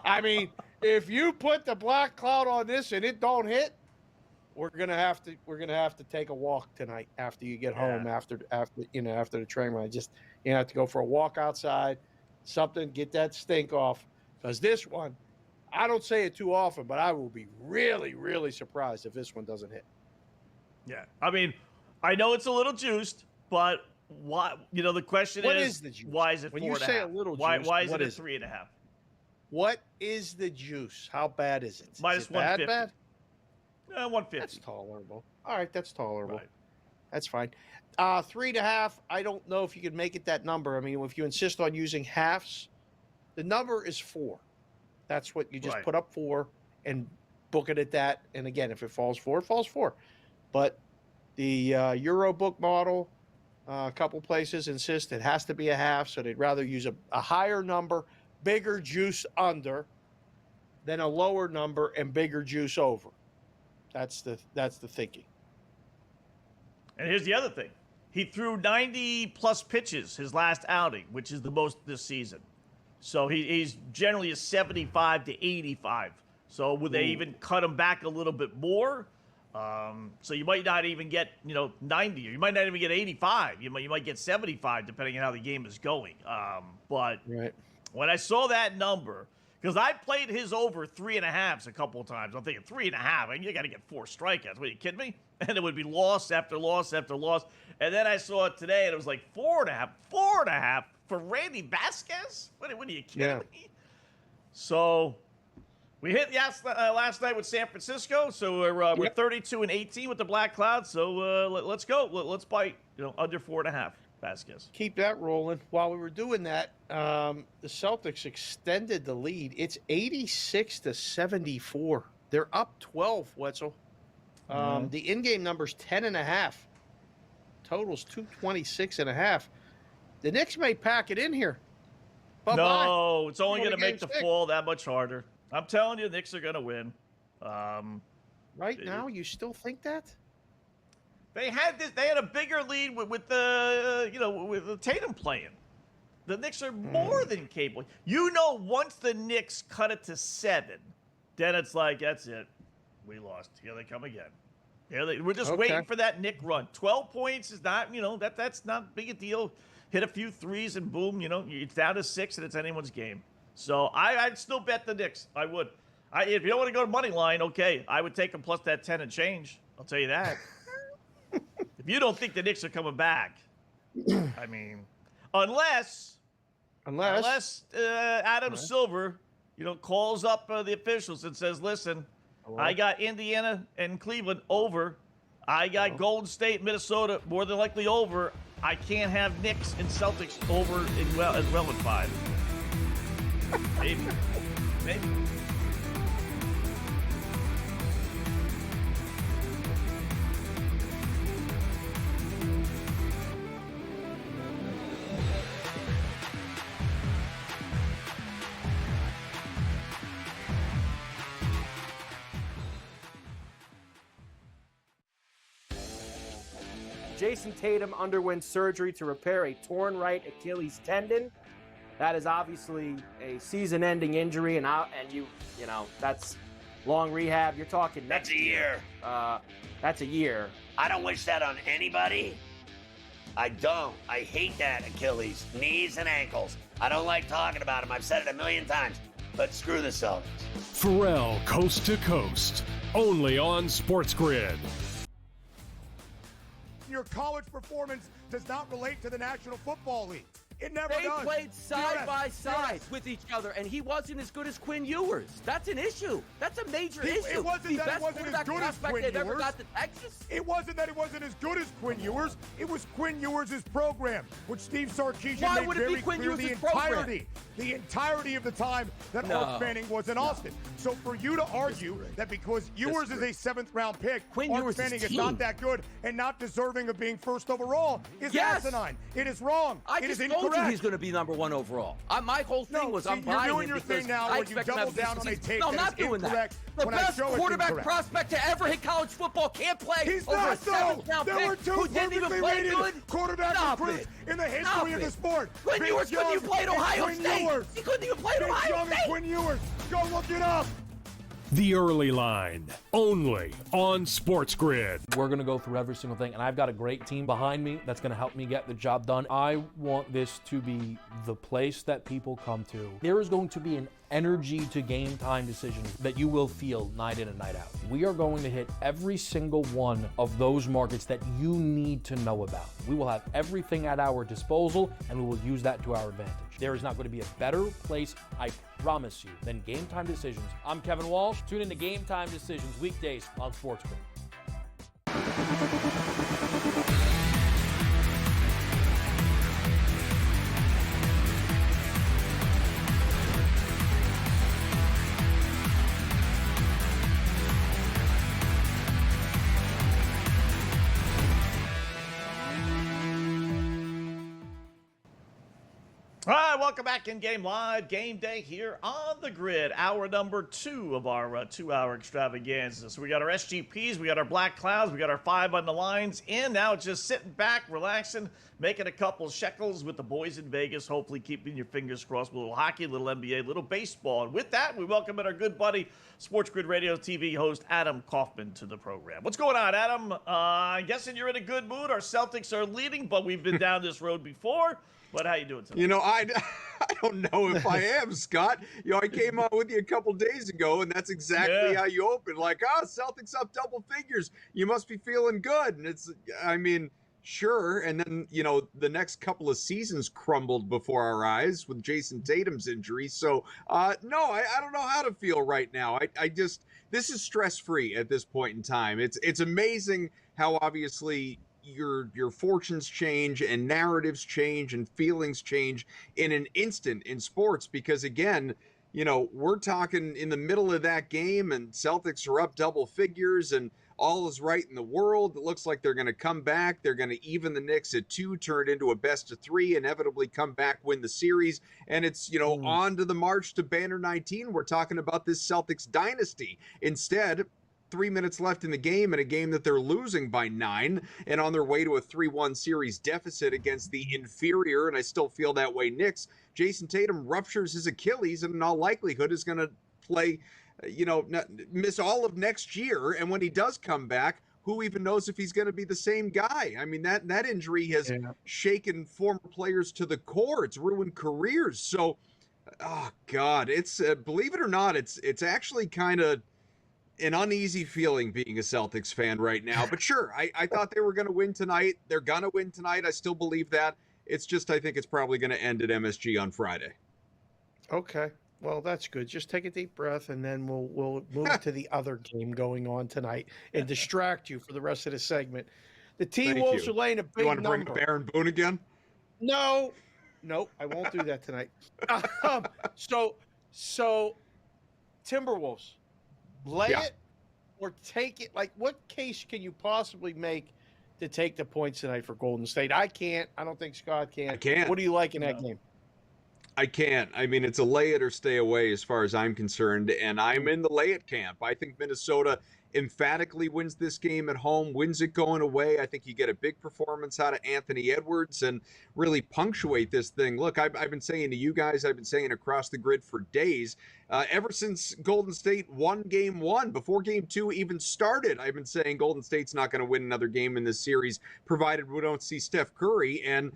I mean, if you put the black cloud on this and it don't hit, we're gonna have to take a walk tonight after you get home after the train ride. Just have to go for a walk outside, something, get that stink off. Because this one, I don't say it too often, but I will be really, really surprised if this one doesn't hit. Yeah, I mean, I know it's a little juiced, but why? The question what is the juice? Why is it 4.5? When you say a little why is what it is 3.5? What is the juice? How bad is it? Minus is it bad? 150. 150. That's tolerable. All right, that's tolerable. Right. That's fine. 3.5. I don't know if you could make it that number. I mean, if you insist on using halves, the number is 4. That's what you just put up 4 and book it at that. And again, if it falls 4, it falls 4. But the Eurobook model, a couple places insist it has to be a half, so they'd rather use a higher number, bigger juice under, than a lower number and bigger juice over. That's the thinking. And here's the other thing. He threw 90-plus pitches his last outing, which is the most this season. So he's generally a 75 to 85. So would they even cut him back a little bit more? So you might not even get 90, or you might not even get 85. You might get 75, depending on how the game is going. But when I saw that number, because I played his over 3.5s a couple of times. I'm thinking 3.5. And you got to get 4 strikeouts. What, are you kidding me? And it would be loss after loss after loss. And then I saw it today, and it was like 4.5. 4.5 for Randy Vasquez? What are you kidding me? So we hit last night with San Francisco. So we're 32 and 18 with the Black Cloud. So let's go. Let's bite under 4.5. Vasquez. Keep that rolling. While we were doing that, the Celtics extended the lead. It's 86 to 74. They're up 12, Wetzel. The in-game number's 10.5. Total's 226.5. The Knicks may pack it in here. Bye-bye. No, it's only going to make the fall that much harder. I'm telling you, the Knicks are going to win. Right now, you still think that? They had a bigger lead with the with Tatum playing. The Knicks are more than capable. Once the Knicks cut it to 7, then it's like, that's it. We lost. Here they come again. We're just waiting for that Knick run. 12 points is not, that's not big a deal. Hit a few threes and boom, it's down to 6 and it's anyone's game. So I'd still bet the Knicks. I would. If you don't want to go to money line, okay, I would take them plus that 10 and change. I'll tell you that. If you don't think the Knicks are coming back, I mean, unless Adam Silver, calls up the officials and says, listen, I got Indiana and Cleveland over. I got Golden State, Minnesota, more than likely over. I can't have Knicks and Celtics over as well in 5. Maybe. Jason Tatum underwent surgery to repair a torn right Achilles tendon. That is obviously a season-ending injury, and you know that's long rehab. You're talking That's a year. That's a year. I don't wish that on anybody. I don't. I hate that Achilles, knees and ankles. I don't like talking about them. I've said it a million times. But screw the Celtics. Pharrell Coast to Coast, only on SportsGrid. Your college performance does not relate to the National Football League. It never does. They played side by side with each other, and he wasn't as good as Quinn Ewers. That's an issue. That's a major issue. It wasn't that it wasn't as good as Quinn Ewers. Ever got to Texas. It wasn't that it wasn't as good as Quinn Ewers. It was Quinn Ewers' program, which Steve Sarkisian made very clear the entirety of the time that Arch Manning was in Austin. So for you to argue that because Ewers is a 7th-round pick, Arch Manning is not that good and not deserving of being first overall is asinine. It is wrong. It is incorrect. I told you he's going to be number 1 overall. My whole thing was I'm buying you're doing your thing now where you double down on a take that is incorrect. The best quarterback prospect to ever hit college football can't play. He's over not, a 7th-round There were pick 2 who didn't even perfectly play rated good. quarterback recruits in the history of the sport. Quinn Ewers couldn't even play at Ohio State. He couldn't even play at Ohio State. Quinn Ewers. Go look it up. The Early Line, only on SportsGrid. We're going to go through every single thing, and I've got a great team behind me that's going to help me get the job done. I want this to be the place that people come to. There is going to be an energy to game time decisions that you will feel night in and night out. We are going to hit every single one of those markets that you need to know about. We will have everything at our disposal, and we will use that to our advantage. There is not going to be a better place, I promise you, than Game Time Decisions. I'm Kevin Walsh. Tune in to Game Time Decisions weekdays on SportsGrid. All right, welcome back in Game Live. Game Day here on the grid. Hour number 2 of our 2-hour extravaganza. So we got our SGPs, we got our Black Clouds, we got our 5 on the lines in. Now it's just sitting back, relaxing, making a couple shekels with the boys in Vegas, hopefully keeping your fingers crossed with a little hockey, a little NBA, a little baseball. And with that, we welcome in our good buddy, SportsGrid Radio TV host Adam Kaufman to the program. What's going on, Adam? I'm guessing you're in a good mood. Our Celtics are leading, but we've been down this road before. But how you doing today? You know, I don't know if I am, Scott. You know, I came on with you a couple days ago, and that's exactly how you opened. Like, Celtics up double figures. You must be feeling good. And it's, I mean, sure. And then, you know, the next couple of seasons crumbled before our eyes with Jason Tatum's injury. So, no, I don't know how to feel right now. I just, this is stress-free at this point in time. It's amazing how obviously your fortunes change and narratives change and feelings change in an instant in sports, because again, you know, we're talking in the middle of that game and Celtics are up double figures and all is right in the world. It looks like they're going to come back. They're going to even the Knicks at 2, turn it into a best of 3, inevitably come back, win the series. And it's, you know, on to the march to Banner 19. We're talking about this Celtics dynasty. Instead, 3 minutes left in the game, in a game that they're losing by 9 and on their way to a 3-1 series deficit against the inferior, and I still feel that way, Knicks. Jason Tatum ruptures his Achilles and in all likelihood is going to play, you know, miss all of next year. And when he does come back, who even knows if he's going to be the same guy? I mean, that injury has shaken former players to the core. It's ruined careers. So, oh God, it's believe it or not, it's actually kind of an uneasy feeling being a Celtics fan right now. But sure, I thought they were going to win tonight. They're going to win tonight. I still believe that. It's just, I think it's probably going to end at MSG on Friday. Okay. Well, that's good. Just take a deep breath, and then we'll move to the other game going on tonight and distract you for the rest of the segment. The T-Wolves are laying a big number. You want to bring up Baron Boone again? No, I won't do that tonight. So Timberwolves. Lay it or take it. Like, what case can you possibly make to take the points tonight for Golden State? I can't. I don't think Scott can. I can't. What do you like in that game? I can't. I mean, it's a lay it or stay away as far as I'm concerned, and I'm in the lay it camp. I think Minnesota emphatically wins this game at home, wins it going away. I think you get a big performance out of Anthony Edwards and really punctuate this thing. Look, I've been saying to you guys, I've been saying across the grid for days, ever since Golden State won game 1, before game 2 even started, I've been saying Golden State's not going to win another game in this series, provided we don't see Steph Curry. And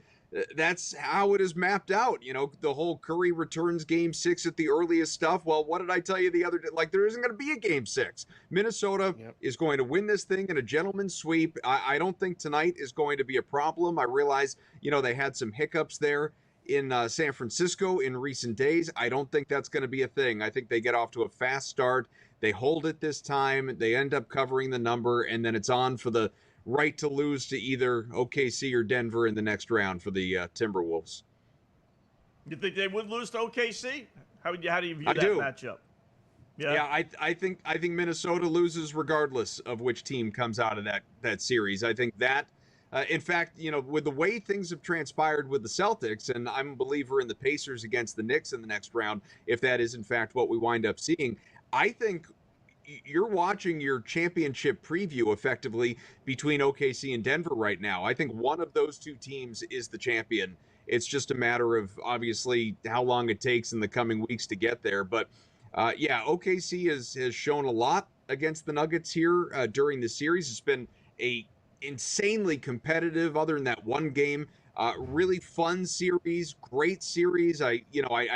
that's how it is mapped out. You know, the whole Curry returns game 6 at the earliest stuff. Well, what did I tell you the other day? Like, there isn't going to be a game 6. Minnesota is going to win this thing in a gentleman's sweep. I don't think tonight is going to be a problem. I realize, you know, they had some hiccups there in San Francisco in recent days. I don't think that's going to be a thing. I think they get off to a fast start. They hold it this time. They end up covering the number, and then it's on for the right to lose to either OKC or Denver in the next round for the Timberwolves. You think they would lose to OKC? How do you view that matchup? Yeah, I think Minnesota loses regardless of which team comes out of that series. I think that, in fact, you know, with the way things have transpired with the Celtics, and I'm a believer in the Pacers against the Knicks in the next round, if that is in fact what we wind up seeing, I think you're watching your championship preview effectively between OKC and Denver right now. I think one of those two teams is the champion. It's just a matter of obviously how long it takes in the coming weeks to get there. But yeah, OKC has shown a lot against the Nuggets here during the series. It's been a insanely competitive, other than that one game, really fun series, great series. I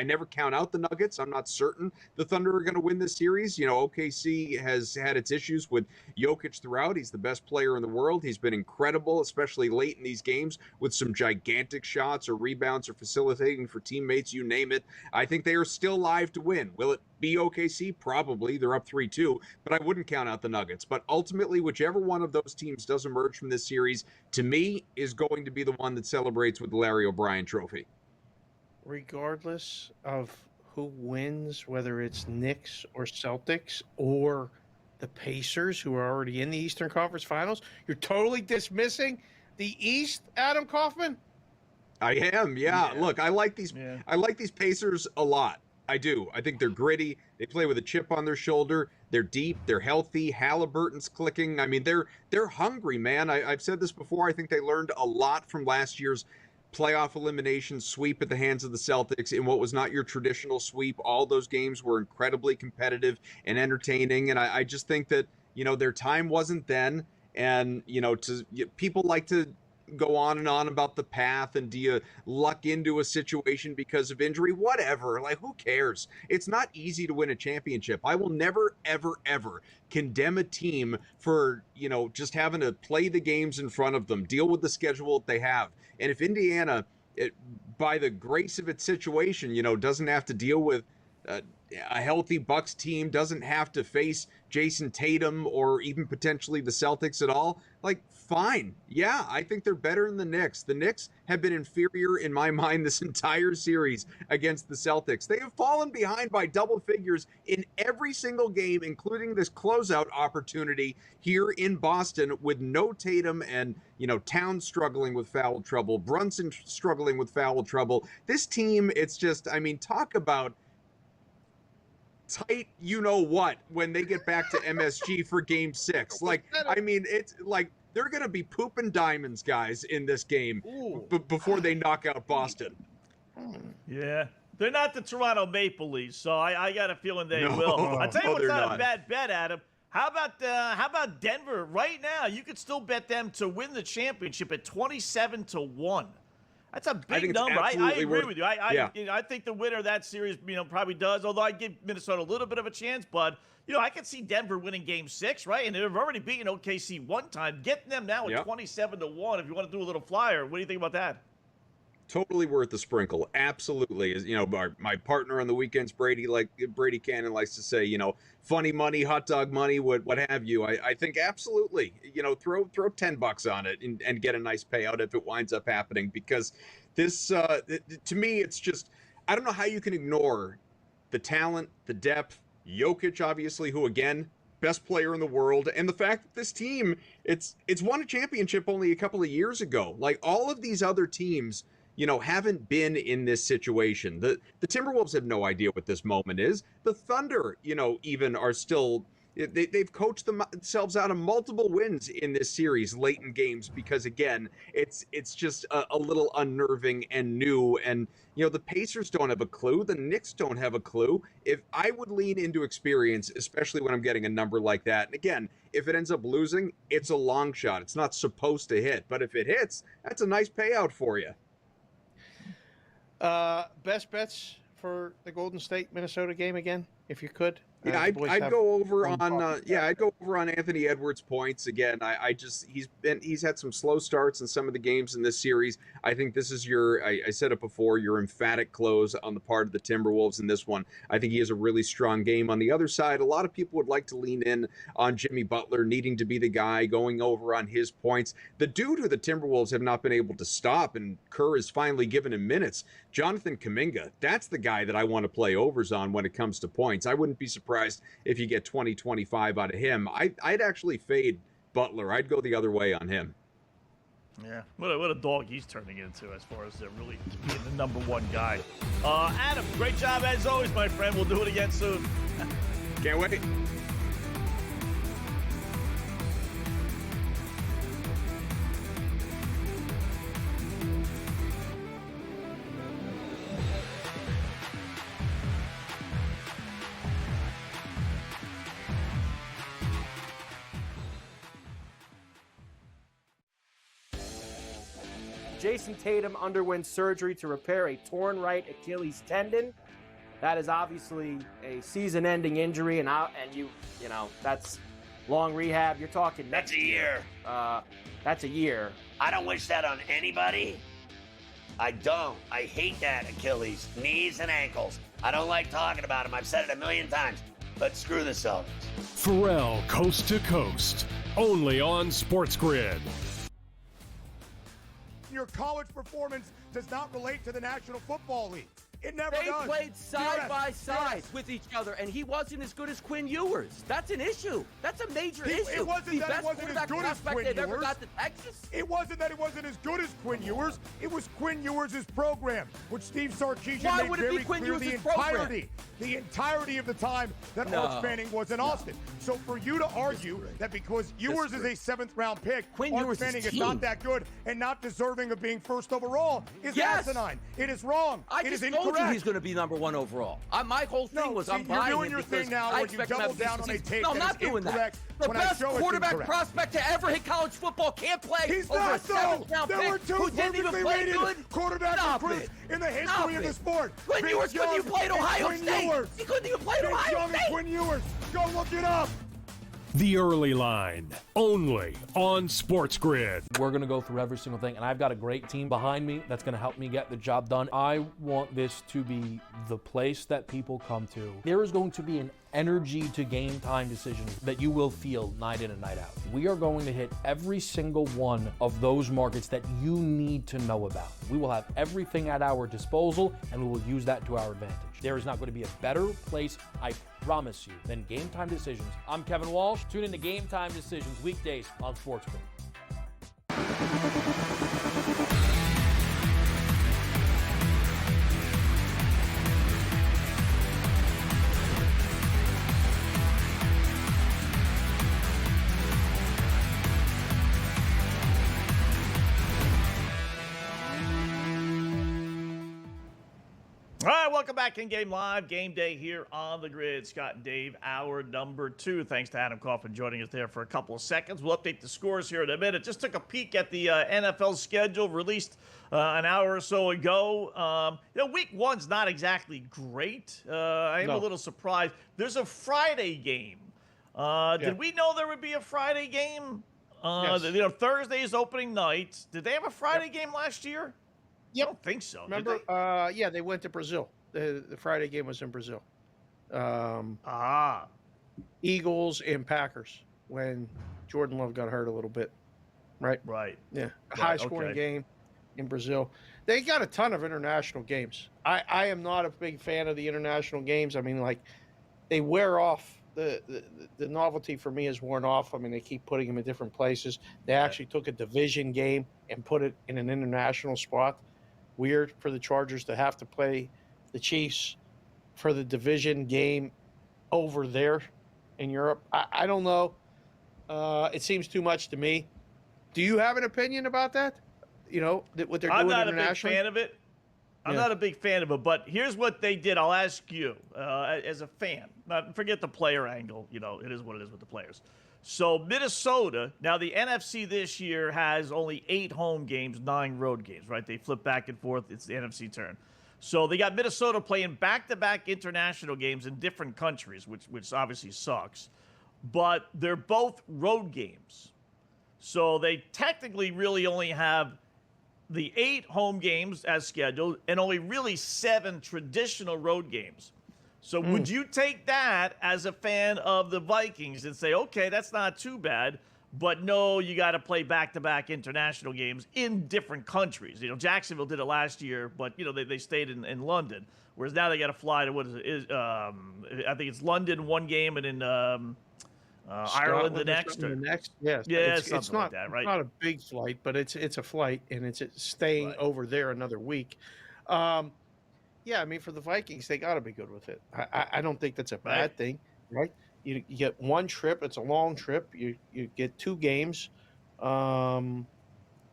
never count out the Nuggets. I'm not certain the Thunder are going to win this series. You know, OKC has had its issues with Jokic throughout. He's the best player in the world. He's been incredible, especially late in these games with some gigantic shots or rebounds or facilitating for teammates, you name it. I think they are still live to win. Will it be OKC? Probably. They're up 3-2, but I wouldn't count out the Nuggets. But ultimately, whichever one of those teams does emerge from this series, to me, is going to be the one that celebrates with the Larry O'Brien Trophy. Regardless of who wins, whether it's Knicks or Celtics or the Pacers, who are already in the Eastern Conference Finals, you're totally dismissing the East, Adam Kaufman? I am, yeah. Look, I like these Pacers a lot. I do. I think they're gritty. They play with a chip on their shoulder. They're deep. They're healthy. Halliburton's clicking. I mean, they're hungry, man. I've said this before. I think they learned a lot from last year's playoff elimination sweep at the hands of the Celtics in what was not your traditional sweep. All those games were incredibly competitive and entertaining. And I just think that, you know, their time wasn't then. And, you know, people like to go on and on about the path and do you luck into a situation because of injury? Whatever. Like, who cares? It's not easy to win a championship. I will never, ever, ever condemn a team for, you know, just having to play the games in front of them, deal with the schedule that they have. And if Indiana, by the grace of its situation, you know, doesn't have to deal with a healthy Bucks team, doesn't have to face Jason Tatum or even potentially the Celtics at all, like, fine. Yeah, I think they're better than the Knicks. The Knicks have been inferior in my mind this entire series against the Celtics. They have fallen behind by double figures in every single game, including this closeout opportunity here in Boston with no Tatum and, you know, Towns struggling with foul trouble, Brunson struggling with foul trouble. This team, it's just, I mean, talk about tight, you know what, when they get back to MSG for game 6. Like, I mean, it's like they're going to be pooping diamonds, guys, in this game before they knock out Boston. Yeah. They're not the Toronto Maple Leafs, so I got a feeling they will. I tell you what's not a bad bet, Adam. How about Denver right now? You could still bet them to win the championship at 27-1. That's a big number. I agree with you. I think the winner of that series, you know, probably does. Although I give Minnesota a little bit of a chance, but you know, I can see Denver winning Game 6, right? And they've already beaten OKC one time. Getting them now at 27-1. If you want to do a little flyer, what do you think about that? Totally worth the sprinkle. Absolutely. As you know, my partner on the weekends, Brady Cannon, likes to say, you know, funny money, hot dog money, what have you. I think absolutely, you know, throw $10 on it and get a nice payout if it winds up happening, because this to me, it's just, I don't know how you can ignore the talent, the depth, Jokic, obviously, who again, best player in the world, and the fact that this team, it's won a championship only a couple of years ago. Like, all of these other teams, you know, haven't been in this situation. The Timberwolves have no idea what this moment is. The Thunder, you know, even are still They've coached themselves out of multiple wins in this series late in games because, again, it's just a little unnerving and new. And, the Pacers don't have a clue. The Knicks don't have a clue. If I would lean into experience, especially when I'm getting a number like that. And again, if it ends up losing, it's a long shot. It's not supposed to hit. But if it hits, that's a nice payout for you. Best bets for the Golden State Minnesota game again, if you could. Yeah, I'd go over on I'd go over on Anthony Edwards' points again. He's had some slow starts in some of the games in this series. I think this is I said it before, your emphatic close on the part of the Timberwolves in this one. I think he has a really strong game. On the other side, a lot of people would like to lean in on Jimmy Butler needing to be the guy, going over on his points. The dude who the Timberwolves have not been able to stop, and Kerr has finally given him minutes, Jonathan Kuminga. That's the guy that I want to play overs on when it comes to points. I wouldn't be surprised if you get 20, 25 out of him. I'd actually fade Butler. I'd go the other way on him. Yeah, what a dog he's turning into as far as really being the number one guy. Adam, great job as always, my friend. We'll do it again soon. Can't wait. Jason Tatum underwent surgery to repair a torn right Achilles tendon. That is obviously a season-ending injury, and that's long rehab. You're talking that's a year. That's a year. I don't wish that on anybody. I don't. I hate that Achilles, knees and ankles. I don't like talking about them. I've said it a million times. But screw the Celtics. Pharrell, coast to coast, only on SportsGrid. Your college performance does not relate to the National Football League. It never does. They played side by side with each other, and he wasn't as good as Quinn Ewers. That's an issue. That's a major issue. It wasn't that it wasn't as good as Quinn Ewers. Ever got to Texas. It wasn't that it wasn't as good as Quinn Ewers. It was Quinn Ewers' program, which Steve Sarkisian made very clear the entirety of the time that Arch Manning was in Austin. So for you to argue that because Ewers is a seventh-round pick, Arch Manning is not that good and not deserving of being first overall is asinine. It is wrong. It is incorrect. He's going to be number one overall. My whole thing was I'm buying you're doing your thing now where you double down on a take that is incorrect. The best quarterback prospect to ever hit college football can't play. He's over not a seventh-round pick. There were two who didn't even play good quarterback recruits in the history of the sport. Quinn Ewers couldn't even play at Ohio State. He couldn't even play at Ohio State. Quinn Ewers. Go look it up. The Early Line, only on SportsGrid. We're going to go through every single thing, and I've got a great team behind me that's going to help me get the job done. I want this to be the place that people come to. There is going to be an energy to game time decisions that you will feel night in and night out. We are going to hit every single one of those markets that you need to know about. We will have everything at our disposal, and we will use that to our advantage. There is not going to be a better place, I promise you, than Game Time Decisions. I'm Kevin Walsh. Tune in to Game Time Decisions weekdays on SportsGrid. All right, welcome back in Game Live. Game Day here on the grid. Scott and Dave, hour number 2. Thanks to Adam Coughlin joining us there for a couple of seconds. We'll update the scores here in a minute. Just took a peek at the NFL schedule released an hour or so ago. Week 1's not exactly great. I am a little surprised. There's a Friday game. Did we know there would be a Friday game? Yes. Thursday is opening night. Did they have a Friday game last year? Yep. I don't think so. Remember? They went to Brazil. The Friday game was in Brazil. Eagles and Packers when Jordan Love got hurt a little bit. Right? Right. Yeah. A high-scoring game in Brazil. They got a ton of international games. I am not a big fan of the international games. I mean, they wear off. The novelty for me is worn off. I mean, they keep putting them in different places. They actually took a division game and put it in an international spot. Weird for the Chargers to have to play the Chiefs for the division game over there in Europe. I don't know. It seems too much to me. Do you have an opinion about that? What they're doing internationally? I'm not a big fan of it. I'm not a big fan of it, but here's what they did. I'll ask you, as a fan, forget the player angle. It is what it is with the players. So Minnesota, now the NFC this year has only 8 home games, 9 road games, right? They flip back and forth. It's the NFC turn. So they got Minnesota playing back-to-back international games in different countries, which obviously sucks. But they're both road games. So they technically really only have the 8 home games as scheduled and only really 7 traditional road games. So would you take that as a fan of the Vikings and say, okay, that's not too bad, but no, you got to play back-to-back international games in different countries? Jacksonville did it last year, but, they stayed in London, whereas now they got to fly to, I think it's London one game and then Ireland the next. Yes. Yeah, it's not like that, right? It's not a big flight, but it's a flight, and it's staying over there another week. Yeah, I mean, for the Vikings, they got to be good with it. I don't think that's a bad thing, right? You get one trip. It's a long trip. You get 2 games, and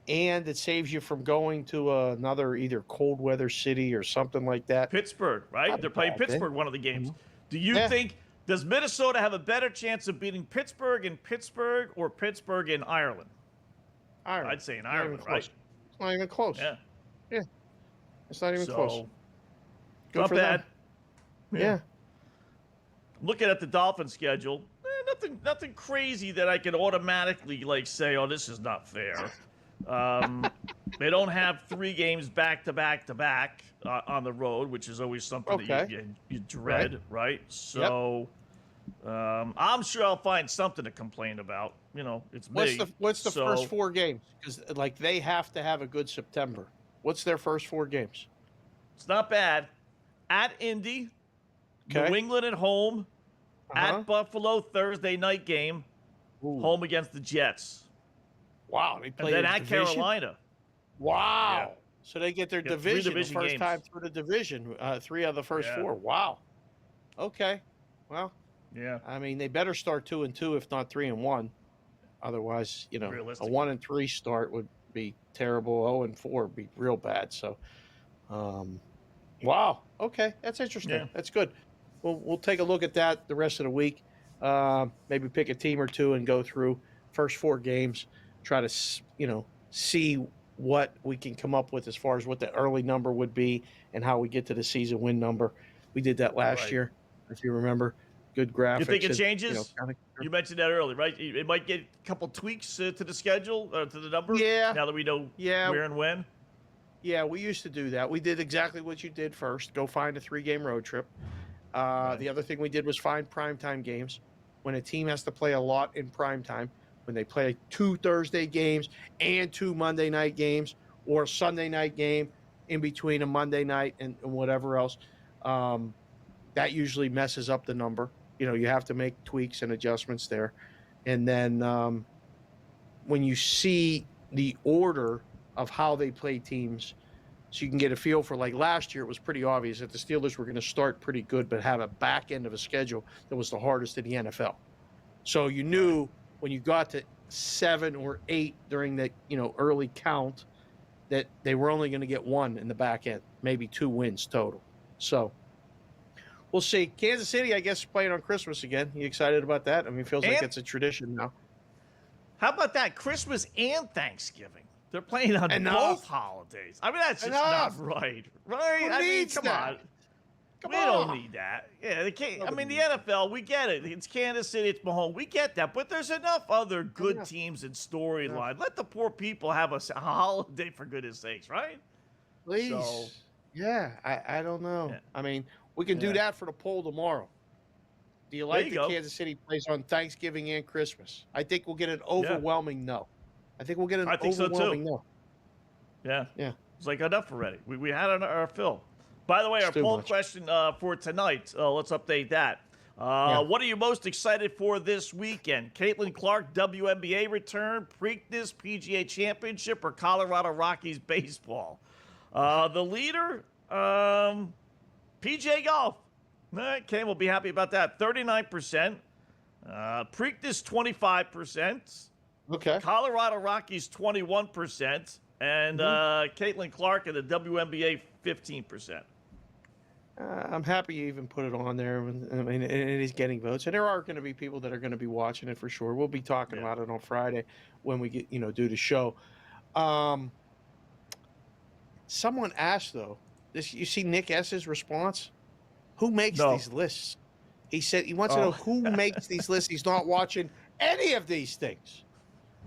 it saves you from going to another either cold weather city or something like that. Pittsburgh, right? They're playing Pittsburgh one of the games. Do you think, does Minnesota have a better chance of beating Pittsburgh in Pittsburgh or Pittsburgh in Ireland? Ireland. I'd say in Ireland, right? It's not even close. Yeah. It's not even close. Good not for bad. Them. Yeah. Looking at the Dolphins schedule, nothing crazy that I can automatically say, oh, this is not fair. They don't have 3 games back to back to back on the road, which is always something that you dread, right? So I'm sure I'll find something to complain about. It's me. What's the first 4 games? Because they have to have a good September. What's their first 4 games? It's not bad. At Indy, New England at home, at Buffalo Thursday night game, home against the Jets. Wow, they play and then at Carolina. Wow. Yeah. So they get their division the first time through the division, 3 of the first 4. Wow. Okay. Well, yeah. I mean, they better start 2-2, if not 3-1. Otherwise, a 1-3 start would be terrible. 0-4 would be real bad. So, wow. Okay, that's interesting. Yeah. That's good. We'll take a look at that the rest of the week. Maybe pick a team or 2 and go through first 4 games. Try to see what we can come up with as far as what the early number would be and how we get to the season win number. We did that last year, if you remember. Good graphics. You think it changes? You mentioned that earlier, right? It might get a couple tweaks to the schedule, to the number. Yeah. Now that we know where and when. Yeah, we used to do that. We did exactly what you did first. Go find a 3-game road trip. The other thing we did was find primetime games. When a team has to play a lot in primetime, when they play 2 Thursday games and 2 Monday night games, or a Sunday night game in between a Monday night and whatever else, that usually messes up the number. You have to make tweaks and adjustments there. And then when you see the order of how they play teams, so you can get a feel for, last year, it was pretty obvious that the Steelers were going to start pretty good, but have a back end of a schedule that was the hardest in the NFL. So you knew when you got to 7 or 8 during the early count that they were only going to get 1 in the back end, maybe 2 wins total. So we'll see. Kansas City, I guess, playing on Christmas again. You excited about that? I mean, it feels like it's a tradition now. How about that? Christmas and Thanksgiving. They're playing on both holidays. I mean, that's just not right. Right? I mean, come on. We don't need that. Yeah, they can't. I mean, the NFL, we get it. It's Kansas City, it's Mahomes. We get that. But there's enough other good teams and storyline. Let the poor people have a holiday, for goodness sakes, right? Please. So, yeah, I don't know. Yeah. I mean, we can do that for the poll tomorrow. Do you like that Kansas City plays on Thanksgiving and Christmas? I think we'll get an overwhelming no. I think we'll get an overwhelming no. Yeah. Yeah. It's enough already. We had our fill. By the way, our poll question for tonight, let's update that. What are you most excited for this weekend? Caitlin Clark, WNBA return, Preakness, PGA Championship, or Colorado Rockies baseball? The leader, PGA Golf. Cam will be happy about that. 39%. Preakness 25%. Okay. Colorado Rockies 21%, and Caitlin Clark in the WNBA 15%. I'm happy you even put it on there. I mean, it is getting votes, and there are going to be people that are going to be watching it for sure. We'll be talking about it on Friday when we get do the show. Someone asked though, you see Nick S's response? Who makes these lists? He said he wants to know who makes these lists. He's not watching any of these things.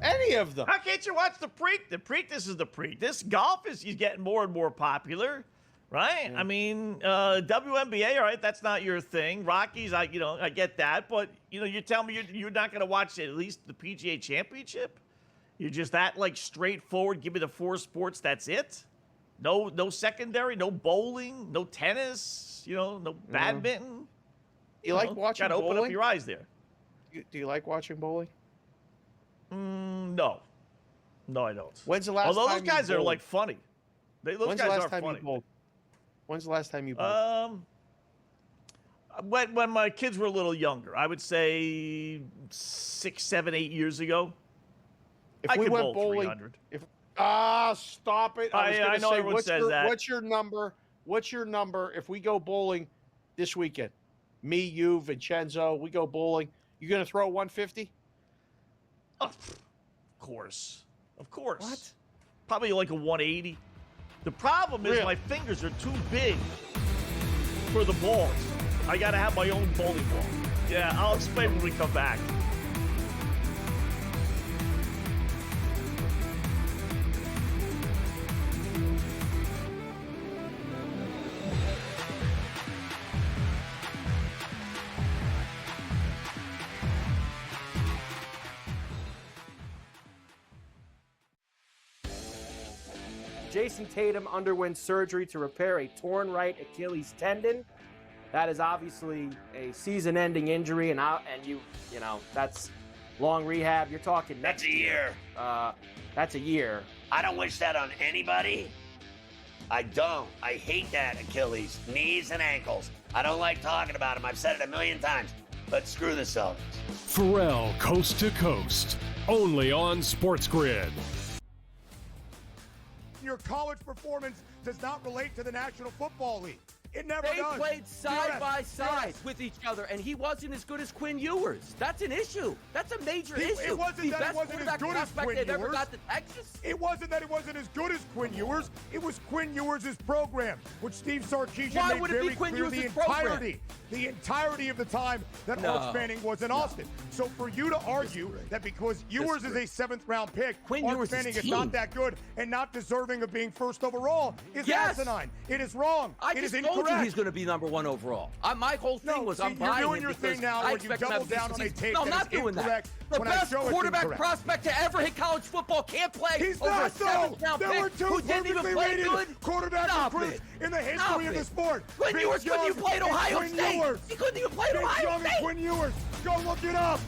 Any of them. How can't you watch the Preak? The Preakness is the Preakness. Golf is getting more and more popular, right? Yeah. I mean, WNBA, all right, that's not your thing. Rockies, I get that, but you tell me you're not going to watch at least the PGA Championship? You're just that straightforward. Give me the 4 sports. That's it. No secondary. No bowling. No tennis. No badminton. You like watching bowling? Got to open up your eyes there. Do you like watching bowling? No, I don't. When's the last time? Although those guys are funny. Those guys are funny. When's the last time you bowled? When my kids were a little younger, I would say 6, 7, 8 years ago. If we went bowling, stop it! I know everyone says that. What's your number? What's your number if we go bowling this weekend? Me, you, Vincenzo, we go bowling. You gonna throw 150? Of course. What? Probably like a 180. The problem is my fingers are too big for the balls. I got to have my own bowling ball. Yeah, I'll explain when we come back. Jason Tatum underwent surgery to repair a torn right Achilles tendon. That is obviously a season-ending injury, and that's long rehab. You're talking that's a year. That's a year. I don't wish that on anybody. I don't. I hate that Achilles, knees and ankles. I don't like talking about them. I've said it a million times. But screw the Celtics. Pharrell, Coast to Coast, only on SportsGrid. Your college performance does not relate to the National Football League. It never does. They played side by side with each other, and he wasn't as good as Quinn Ewers. That's an issue. That's a major issue. It wasn't that it wasn't as good as Quinn Ewers. Ever got to Texas. It wasn't that it wasn't as good as Quinn Ewers. It was Quinn Ewers' program, which Steve Sarkisian made very clear the entirety of the time that Arch Manning was in Austin. So for you to argue that because Ewers is a 7th-round pick, Arch Manning is not that good and not deserving of being first overall is asinine. It is wrong. It is incorrect. He's going to be number 1 overall. My whole thing was I'm buying you're doing your thing now where you double down on a take that is incorrect. The best quarterback prospect to ever hit college football can't play. He's over not a 7th-round pick there were 2 who didn't even play good. Quarterback recruits in the history of the sport. Quinn Ewers couldn't even play at Ohio State. He couldn't even play at Ohio State. Quinn Ewers. Go look it up.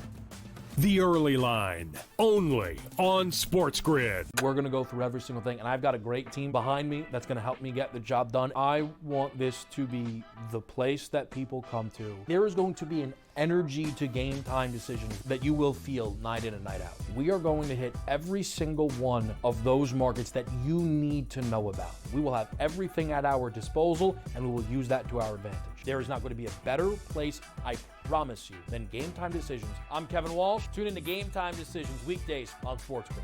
The Early Line, only on SportsGrid. We're going to go through every single thing, and I've got a great team behind me that's going to help me get the job done. I want this to be the place that people come to. There is going to be an energy to game time decisions that you will feel night in and night out. We are going to hit every single one of those markets that you need to know about. We will have everything at our disposal, and we will use that to our advantage. There is not going to be a better place, I promise you, than Game Time Decisions. I'm Kevin Walsh. Tune in to Game Time Decisions weekdays on SportsGrid.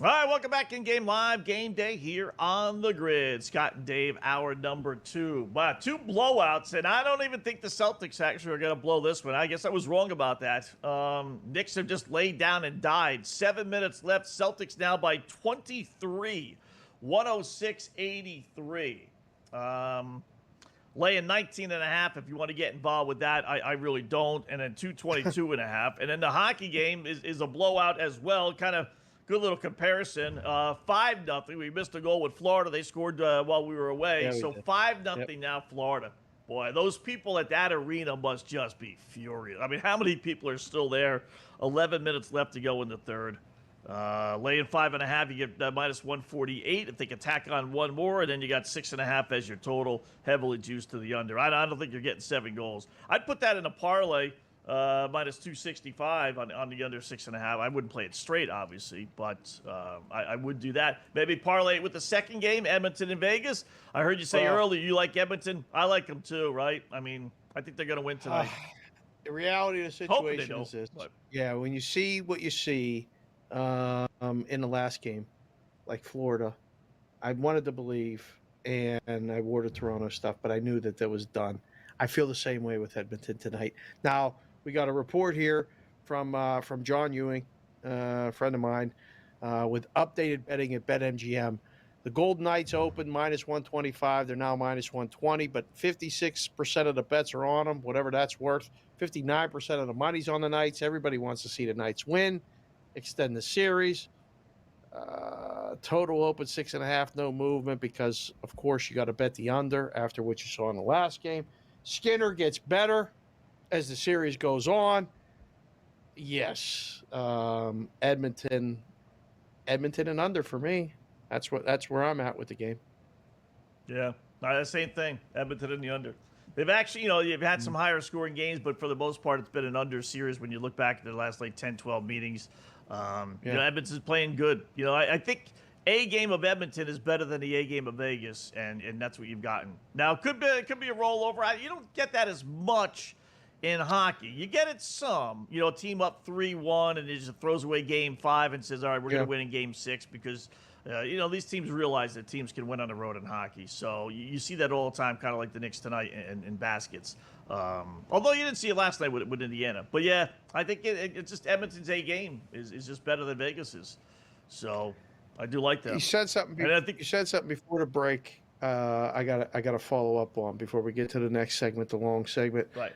All right, welcome back in Game Live, Game Day here on the grid. Scott and Dave, hour number 2. Wow, 2 blowouts, and I don't even think the Celtics actually are going to blow this one. I guess I was wrong about that. Knicks have just laid down and died. 7 minutes left. Celtics now by 23, 106-83. Laying 19.5 if you want to get involved with that. I really don't. And then 222.5. And then the hockey game is a blowout as well. Kind of good little comparison. 5-0. We missed a goal with Florida. They scored while we were away. Yeah, we So did. 5-0 now, Florida. Boy, those people at that arena must just be furious. I mean, how many people are still there? 11 minutes left to go in the third. Laying 5.5, you get minus 148. If they can tack on one more, and then you got 6.5 as your total, heavily juiced to the under. I don't think you're getting 7 goals. I'd put that in a parlay, minus 265 on the under 6.5. I wouldn't play it straight, obviously, but I would do that. Maybe parlay it with the second game, Edmonton and Vegas. I heard you say earlier you like Edmonton. I like them too, right? I mean, I think they're going to win tonight. The reality of the situation is this. Yeah, when you see what you see in the last game, like Florida, I wanted to believe, and I wore the Toronto stuff, but I knew that was done. I feel the same way with Edmonton tonight. Now, we got a report here from John Ewing, a friend of mine, with updated betting at BetMGM. The Golden Knights opened minus 125. They're now minus 120, but 56% of the bets are on them, whatever that's worth. 59% of the money's on the Knights. Everybody wants to see the Knights win, extend the series. Total open 6.5, no movement because, of course, you got to bet the under after what you saw in the last game. Skinner gets better as the series goes on. Yes, Edmonton and under for me. That's where I'm at with the game. Yeah, the same thing. Edmonton and the under. They've actually, you've had some higher scoring games, but for the most part, it's been an under series when you look back at the last 10, 12 meetings. Edmonton's playing good. I think A game of Edmonton is better than the A game of Vegas, and that's what you've gotten. Now, it could be a rollover. You don't get that as much in hockey. You get it some. A team up 3-1 and it just throws away game 5 and says, all right, we're going to win in game 6 because these teams realize that teams can win on the road in hockey. So you see that all the time, kind of like the Knicks tonight in baskets. Although you didn't see it last night with Indiana. But, yeah, I think it's just Edmonton's A game is just better than Vegas's. So I do like that. You said something. You said something before the break. I got to follow up on before we get to the next segment, the long segment. Right.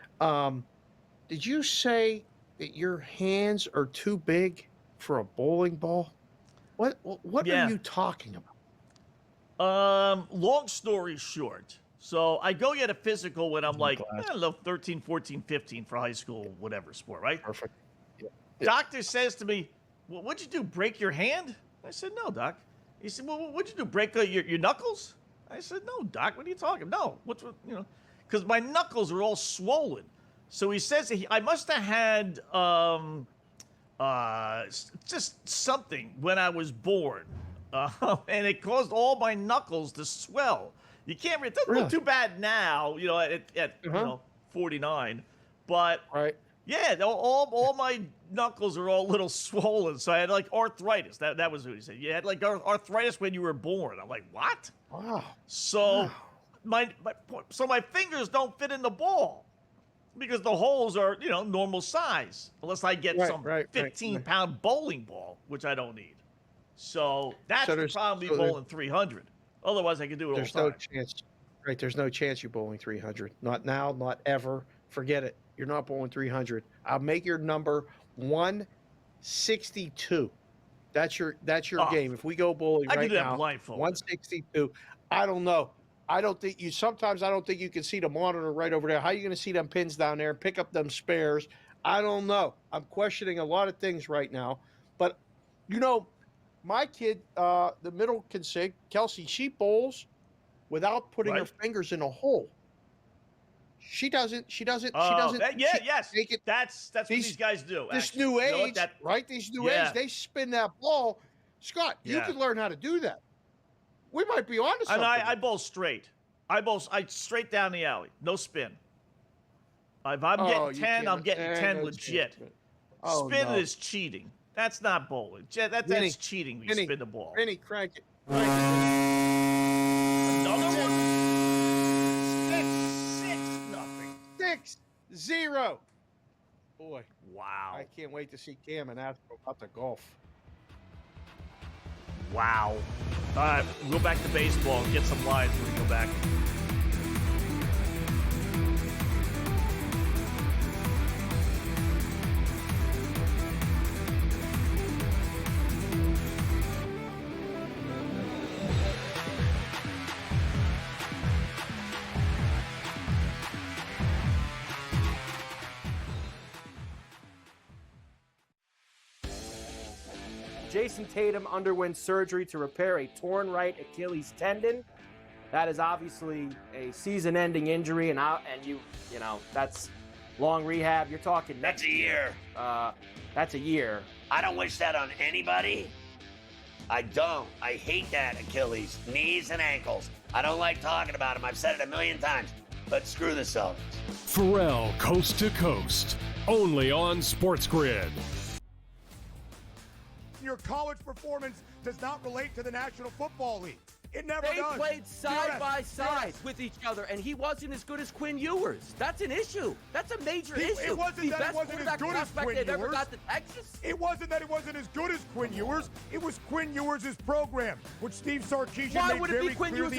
Did you say that your hands are too big for a bowling ball? What are you talking about? Long story short. So I go get a physical when I'm 13, 14, 15 for high school, whatever sport, right? Perfect. Yeah. Doctor says to me, well, what'd you do, break your hand? I said, no, Doc. He said, well, what'd you do, break your knuckles? I said, no, Doc, what are you talking about? No, because my knuckles are all swollen. So he says I must have had just something when I was born, and it caused all my knuckles to swell. You can't. It doesn't look too bad now, at 49, but yeah, all my knuckles are all a little swollen. So I had arthritis. That was what he said. You had arthritis when you were born. I'm like, what? Wow. So my fingers don't fit in the ball because the holes are normal size unless I get some 15-pound bowling ball, which I don't need. So that's the problem. Me bowling 300. Otherwise, I could do it all the time. There's no chance. Right. There's no chance you're bowling 300. Not now. Not ever. Forget it. You're not bowling 300. I'll make your number 162. That's your game. If we go bowling right now, 162. I don't know. I don't think you can see the monitor right over there. How are you going to see them pins down there and pick up them spares? I don't know. I'm questioning a lot of things right now. But, my kid, the middle consig, Kelsey, she bowls without putting her fingers in a hole. She doesn't. Yes. That's what these guys do. This new age, These new age, they spin that ball. Scott, you can learn how to do that. We might be onto something. And I bowl straight. I straight down the alley. No spin. If I'm getting 10, I'm getting 10 legit. Spin is cheating. That's not bowling. That's cheating when you spin the ball. Vinny, crank it. Another one. 6-0. Boy. Wow. I can't wait to see Cam and ask him about the golf. Wow. All right, we'll go back to baseball and get some lines when we go back. Jason Tatum underwent surgery to repair a torn right Achilles tendon. That is obviously a season-ending injury, and you know that's long rehab. You're talking That's a year. That's a year. I don't wish that on anybody. I don't. I hate that Achilles, knees and ankles. I don't like talking about them. I've said it a million times. But screw the Celtics. Pharrell Coast to Coast, only on SportsGrid. Your college performance does not relate to the National Football League. It never does. They played side by side with each other, and he wasn't as good as Quinn Ewers. That's an issue. That's a major issue. It wasn't that it wasn't as good as Quinn Ewers. Ever got to Texas. It wasn't that it wasn't as good as Quinn Ewers. It was Quinn Ewers' program, which Steve Sarkisian made very clear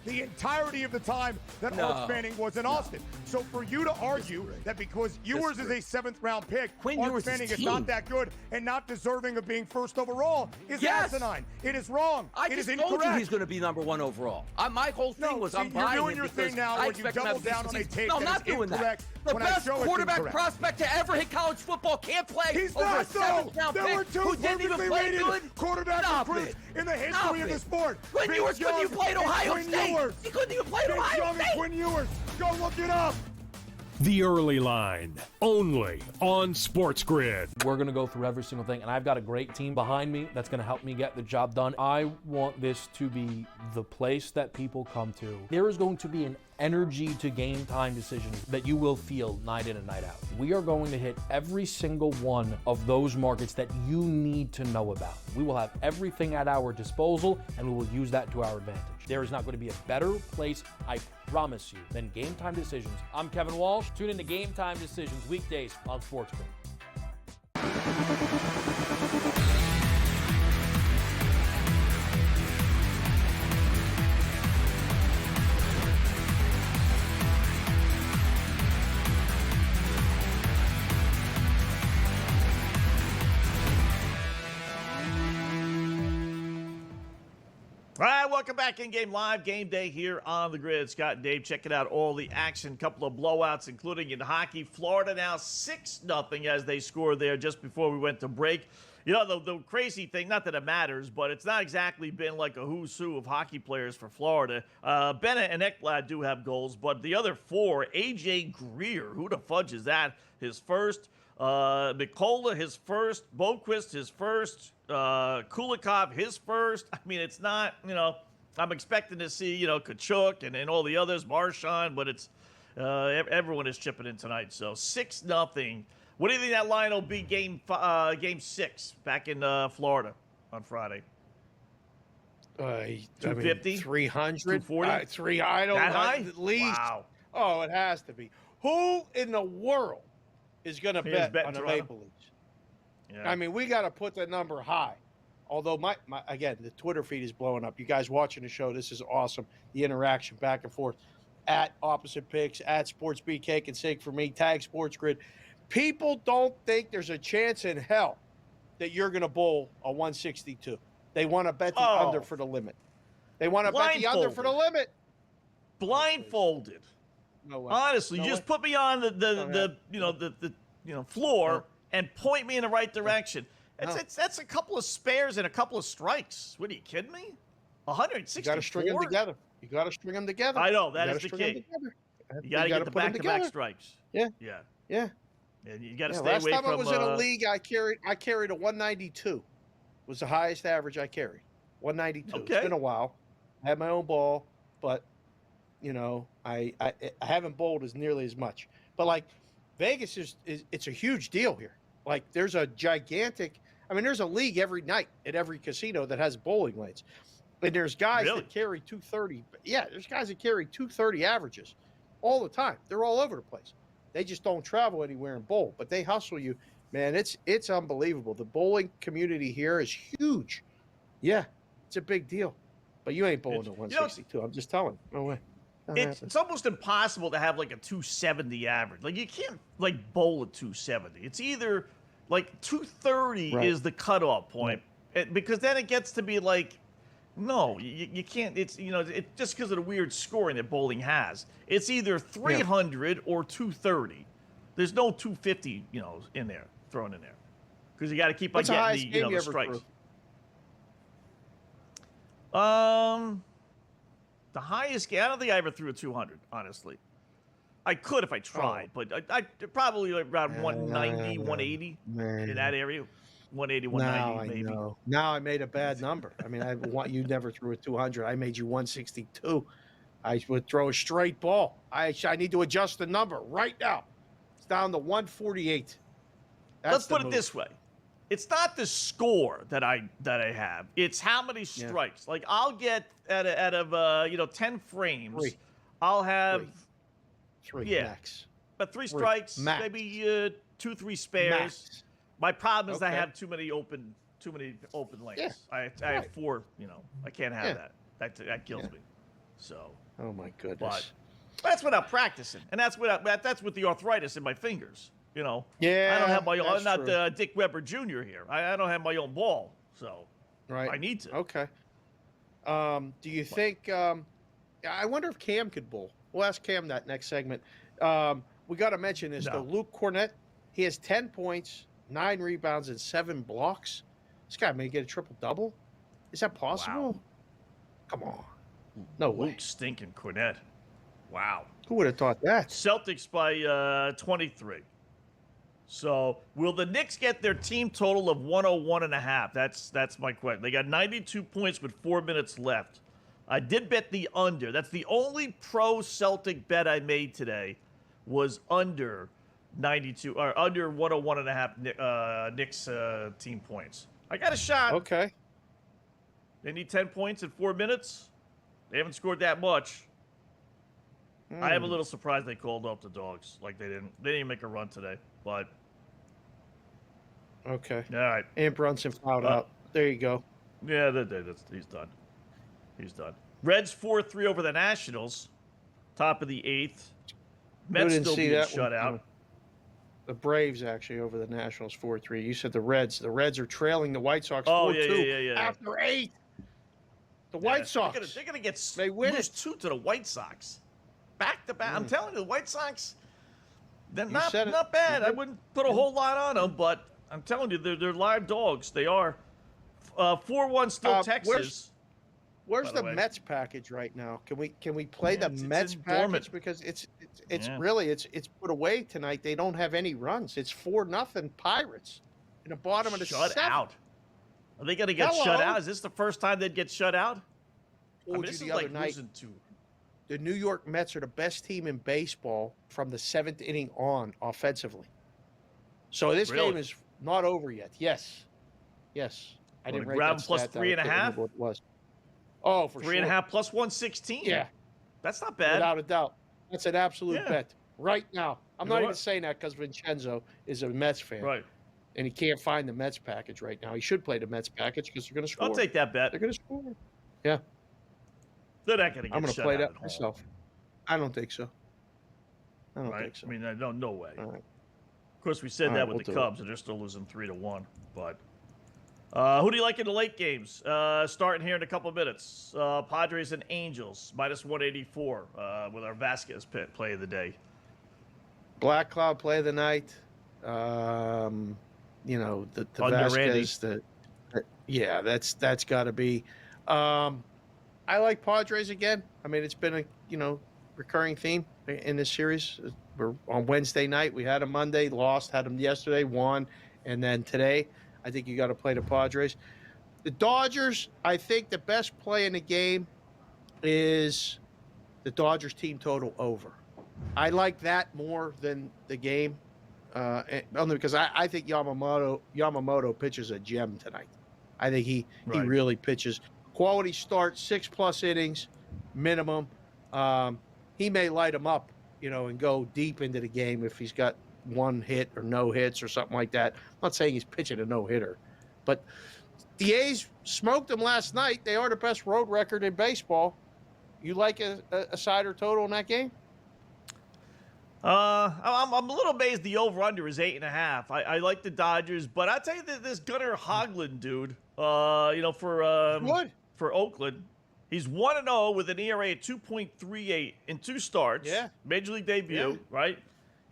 the entirety of the time that Arch Manning was in Austin. So for you to argue that because Ewers is a 7th-round pick, Arch Manning is not that good and not deserving of being first overall is asinine. It is wrong. It is incorrect. I told you he's going to be number 1 overall. My whole thing was I'm buying you're doing your thing now where you double down on a take that is incorrect. The best quarterback prospect to ever hit college football can't play. He's over not a 7th-round There were pick 2 who didn't even perfectly play rated good. quarterback recruits in the history of the sport. Quinn Ewers couldn't even play at Ohio State. He couldn't even play at Ohio State. Quinn Ewers. Go look it up. The Early Line, only on SportsGrid. We're going to go through every single thing, and I've got a great team behind me that's going to help me get the job done. I want this to be the place that people come to. There is going to be an energy to game time decisions that you will feel night in and night out. We are going to hit every single one of those markets that you need to know about. We will have everything at our disposal, and we will use that to our advantage. There is not going to be a better place, I promise you, than Game Time Decisions. I'm Kevin Walsh. Tune in to Game Time Decisions weekdays on SportsGrid. All right, welcome back in Game Live. Game Day here on the grid. Scott and Dave checking out all the action. Couple of blowouts, including in hockey. Florida now 6-0 as they scored there just before we went to break. You know, the crazy thing, not that it matters, but it's not exactly been like a who's who of hockey players for Florida. Bennett and Ekblad do have goals, but the other 4, A.J. Greer, who the fudge is that? His first. Mikola, his first. Boquist, his first. Kulikov, his first. I mean, it's not, you know, I'm expecting to see, you know, Kachuk and all the others, Marchand, but it's everyone is chipping in tonight. So 6-0. What do you think that line will be game 6 back in Florida on Friday? 250? 300? 240? I don't know. That high? At least. Wow. Oh, it has to be. Who in the world is going to bet on the Maple Leafs? Yeah. I mean, we got to put the number high. Although, again, the Twitter feed is blowing up. You guys watching the show, this is awesome. The interaction back and forth. At Opposite Picks, at SportsBeat, Cake and Sink for me, tag SportsGrid. People don't think there's a chance in hell that you're going to bowl a 162. They want to bet the under for the limit. They want to bet the under for the limit. Blindfolded. No way. Honestly, no just way. Put me on the floor and point me in the right direction. That's a couple of spares and a couple of strikes. What, are you kidding me? 164? You got to string them together. You got to string them together. I know, that is the key. You got to get the back-to-back strikes. Yeah. Yeah. Yeah. And you got to stay away from... Last time I was in a league, I carried a 192. Was the highest average I carried. 192. Okay. It's been a while. I had my own ball, but, you know, I haven't bowled as nearly as much. But, like, Vegas it's a huge deal here. Like, there's a gigantic... I mean, there's a league every night at every casino that has bowling lanes. And there's guys that carry 230. Yeah, there's guys that carry 230 averages all the time. They're all over the place. They just don't travel anywhere and bowl, but they hustle you. Man, it's unbelievable. The bowling community here is huge. Yeah, it's a big deal. But you ain't bowling at 162. I'm just telling you. No way. It's almost impossible to have like a 270 average. Like, you can't like bowl at 270. It's either like 230 is the cutoff point, because then it gets to be like, no, you can't. It's, you know, it's just because of the weird scoring that bowling has. It's either 300 or 230. There's no 250, you know, in there, thrown in there. because you got to keep on What's the getting highest game you the ever strikes. threw? The highest game, I don't think I ever threw a 200, honestly. I could if I tried, but I probably around 190, 180 in that area. 180, 190 maybe. Know. Now I made a bad number. I mean, I want you never threw a 200. I made you 162. I would throw a straight ball. I need to adjust the number right now. It's down to 148. Let's put it this way. It's not the score that I have. It's how many strikes. Like I'll get out of 10 frames, I'll have three max. But 3 strikes, max. Maybe 2-3 spares. Max. My problem is I have too many open lanes. Yeah. I have 4. I can't have that. That kills me. So. Oh my goodness. But that's without practicing, and that's with the arthritis in my fingers. Yeah. I don't have my own. I'm true. not Dick Weber Jr. here. I don't have my own ball, so I need to. Okay. Do you think? I wonder if Cam could bowl. We'll ask Cam that next segment. We got to mention this though. Luke Cornett, he has 10 points, 9 rebounds, and 7 blocks. This guy may get a triple double. Is that possible? Wow. Come on. No way. Luke stinking Cornett. Wow. Who would have thought that? Celtics by 23. So will the Knicks get their team total of 101.5? That's my question. They got 92 points with 4 minutes left. I did bet the under. That's the only pro-Celtic bet I made today was under 92 or under 101.5 Knicks team points. I got a shot. Okay. They need 10 points in 4 minutes. They haven't scored that much. I am a little surprised they called up the Dogs. Like they didn't make a run today, but okay. All right. And Brunson fouled out. There you go. Yeah, he's done. He's done. Reds 4-3 over the Nationals. Top of the 8th. Mets still being shut out. The Braves actually over the Nationals 4-3. You said the Reds. The Reds are trailing the White Sox 4-2 yeah. after 8. The White Sox. They're gonna they lose 2 to the White Sox. Back to back. I'm telling you, the White Sox, they're not bad. I wouldn't put a whole lot on them, but I'm telling you, they're live dogs. They are. 4-1 still Texas. Where's the Mets package right now? Can we play the Mets package because it's really put away tonight. They don't have any runs. It's 4-0 Pirates in the bottom of the shut 7th. out. Are they going to get shut out? Is this the first time they'd get shut out? This is like losing to. The New York Mets are the best team in baseball from the 7th inning on offensively. So this game is not over yet. Yes. I didn't write that plus stat down. 3.5. What it was? Oh, for 3.5 plus 116. Yeah, that's not bad. Without a doubt, that's an absolute bet right now. I'm not even saying that because Vincenzo is a Mets fan, right? And he can't find the Mets package right now. He should play the Mets package because they're going to score. I'll take that bet. They're going to score. Yeah. They're not going to get shut out. I'm going to play that myself. I don't think so. I don't think so. I mean, no way. All right. Of course, we said that with the Cubs, and they're still losing 3-1. But who do you like in the late games? Starting here in a couple of minutes. Padres and Angels, minus 184 with our Vasquez play of the day. Black Cloud play of the night. The Vasquez. That's got to be. I like Padres again. I mean, it's been a recurring theme in this series. We're on Wednesday night. We had them Monday, lost. Had them yesterday, won, and then today, I think you got to play the Padres. The Dodgers. I think the best play in the game is the Dodgers team total over. I like that more than the game, only because I think Yamamoto pitches a gem tonight. I think he really pitches. Quality start, 6+ innings, minimum. He may light him up, and go deep into the game if he's got one hit or no hits or something like that. I'm not saying he's pitching a no-hitter, but the A's smoked them last night. They are the best road record in baseball. You like a sider total in that game? I'm a little amazed the over-under is 8.5. I like the Dodgers, but I'll tell you that this Gunnar Hoglund dude, for Oakland, he's 1-0 with an ERA at 2.38 in 2 starts. Yeah. Major League debut, right?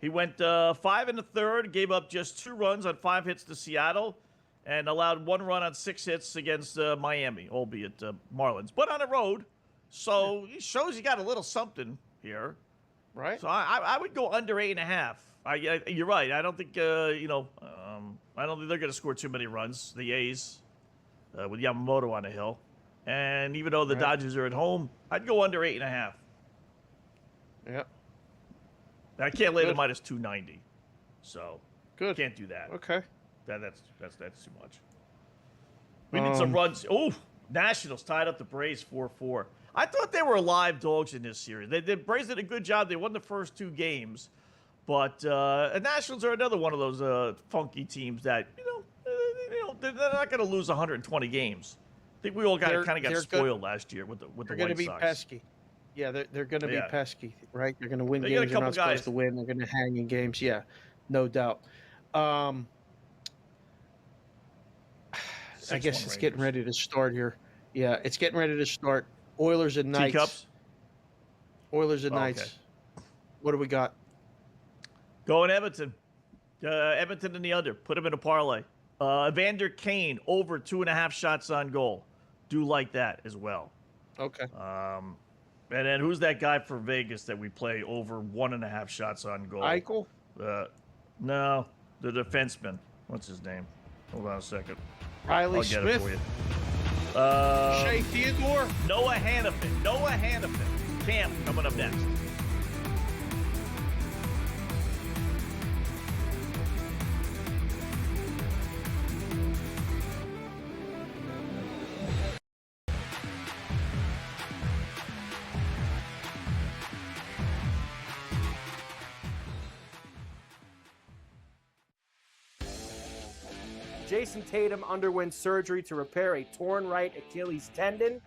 He went 5 1/3, gave up just 2 runs on 5 hits to Seattle, and allowed 1 run on 6 hits against Miami, albeit Marlins, but on the road. So he shows you got a little something here, right? So I would go under 8.5. You're right. I don't think I don't think they're going to score too many runs. The A's with Yamamoto on the hill, and even though the Dodgers are at home, I'd go under 8.5. Yep. I can't lay the minus 290, so can't do that. Okay, that's too much. We need some runs. Oh, Nationals tied up the Braves 4-4. I thought they were live dogs in this series. The Braves did a good job. They won the first 2 games, but the Nationals are another one of those funky teams that they're not going to lose 120 games. I think we all kind of got spoiled last year with the White Sox. They're going to be pesky. Yeah, they're going to be pesky, right? They're going to win They games got a they're not couple guys. supposed to win. They're going to hang in games. Yeah, no doubt. I guess it's getting ready to start here. Yeah, it's getting ready to start. Oilers and Knights. Teacups? Oilers and Knights. Okay. What do we got? Going Edmonton. Edmonton in the under. Put him in a parlay. Evander Kane over 2.5 shots on goal. Do like that as well. Okay. And then who's that guy for Vegas that we play over 1.5 shots on goal? Eichel? No, the defenseman. What's his name? Hold on a second. Riley I'll get Smith? it for you. Shea Theodore? Noah Hannafin. Cam coming up next. Jason Tatum underwent surgery to repair a torn right Achilles tendon.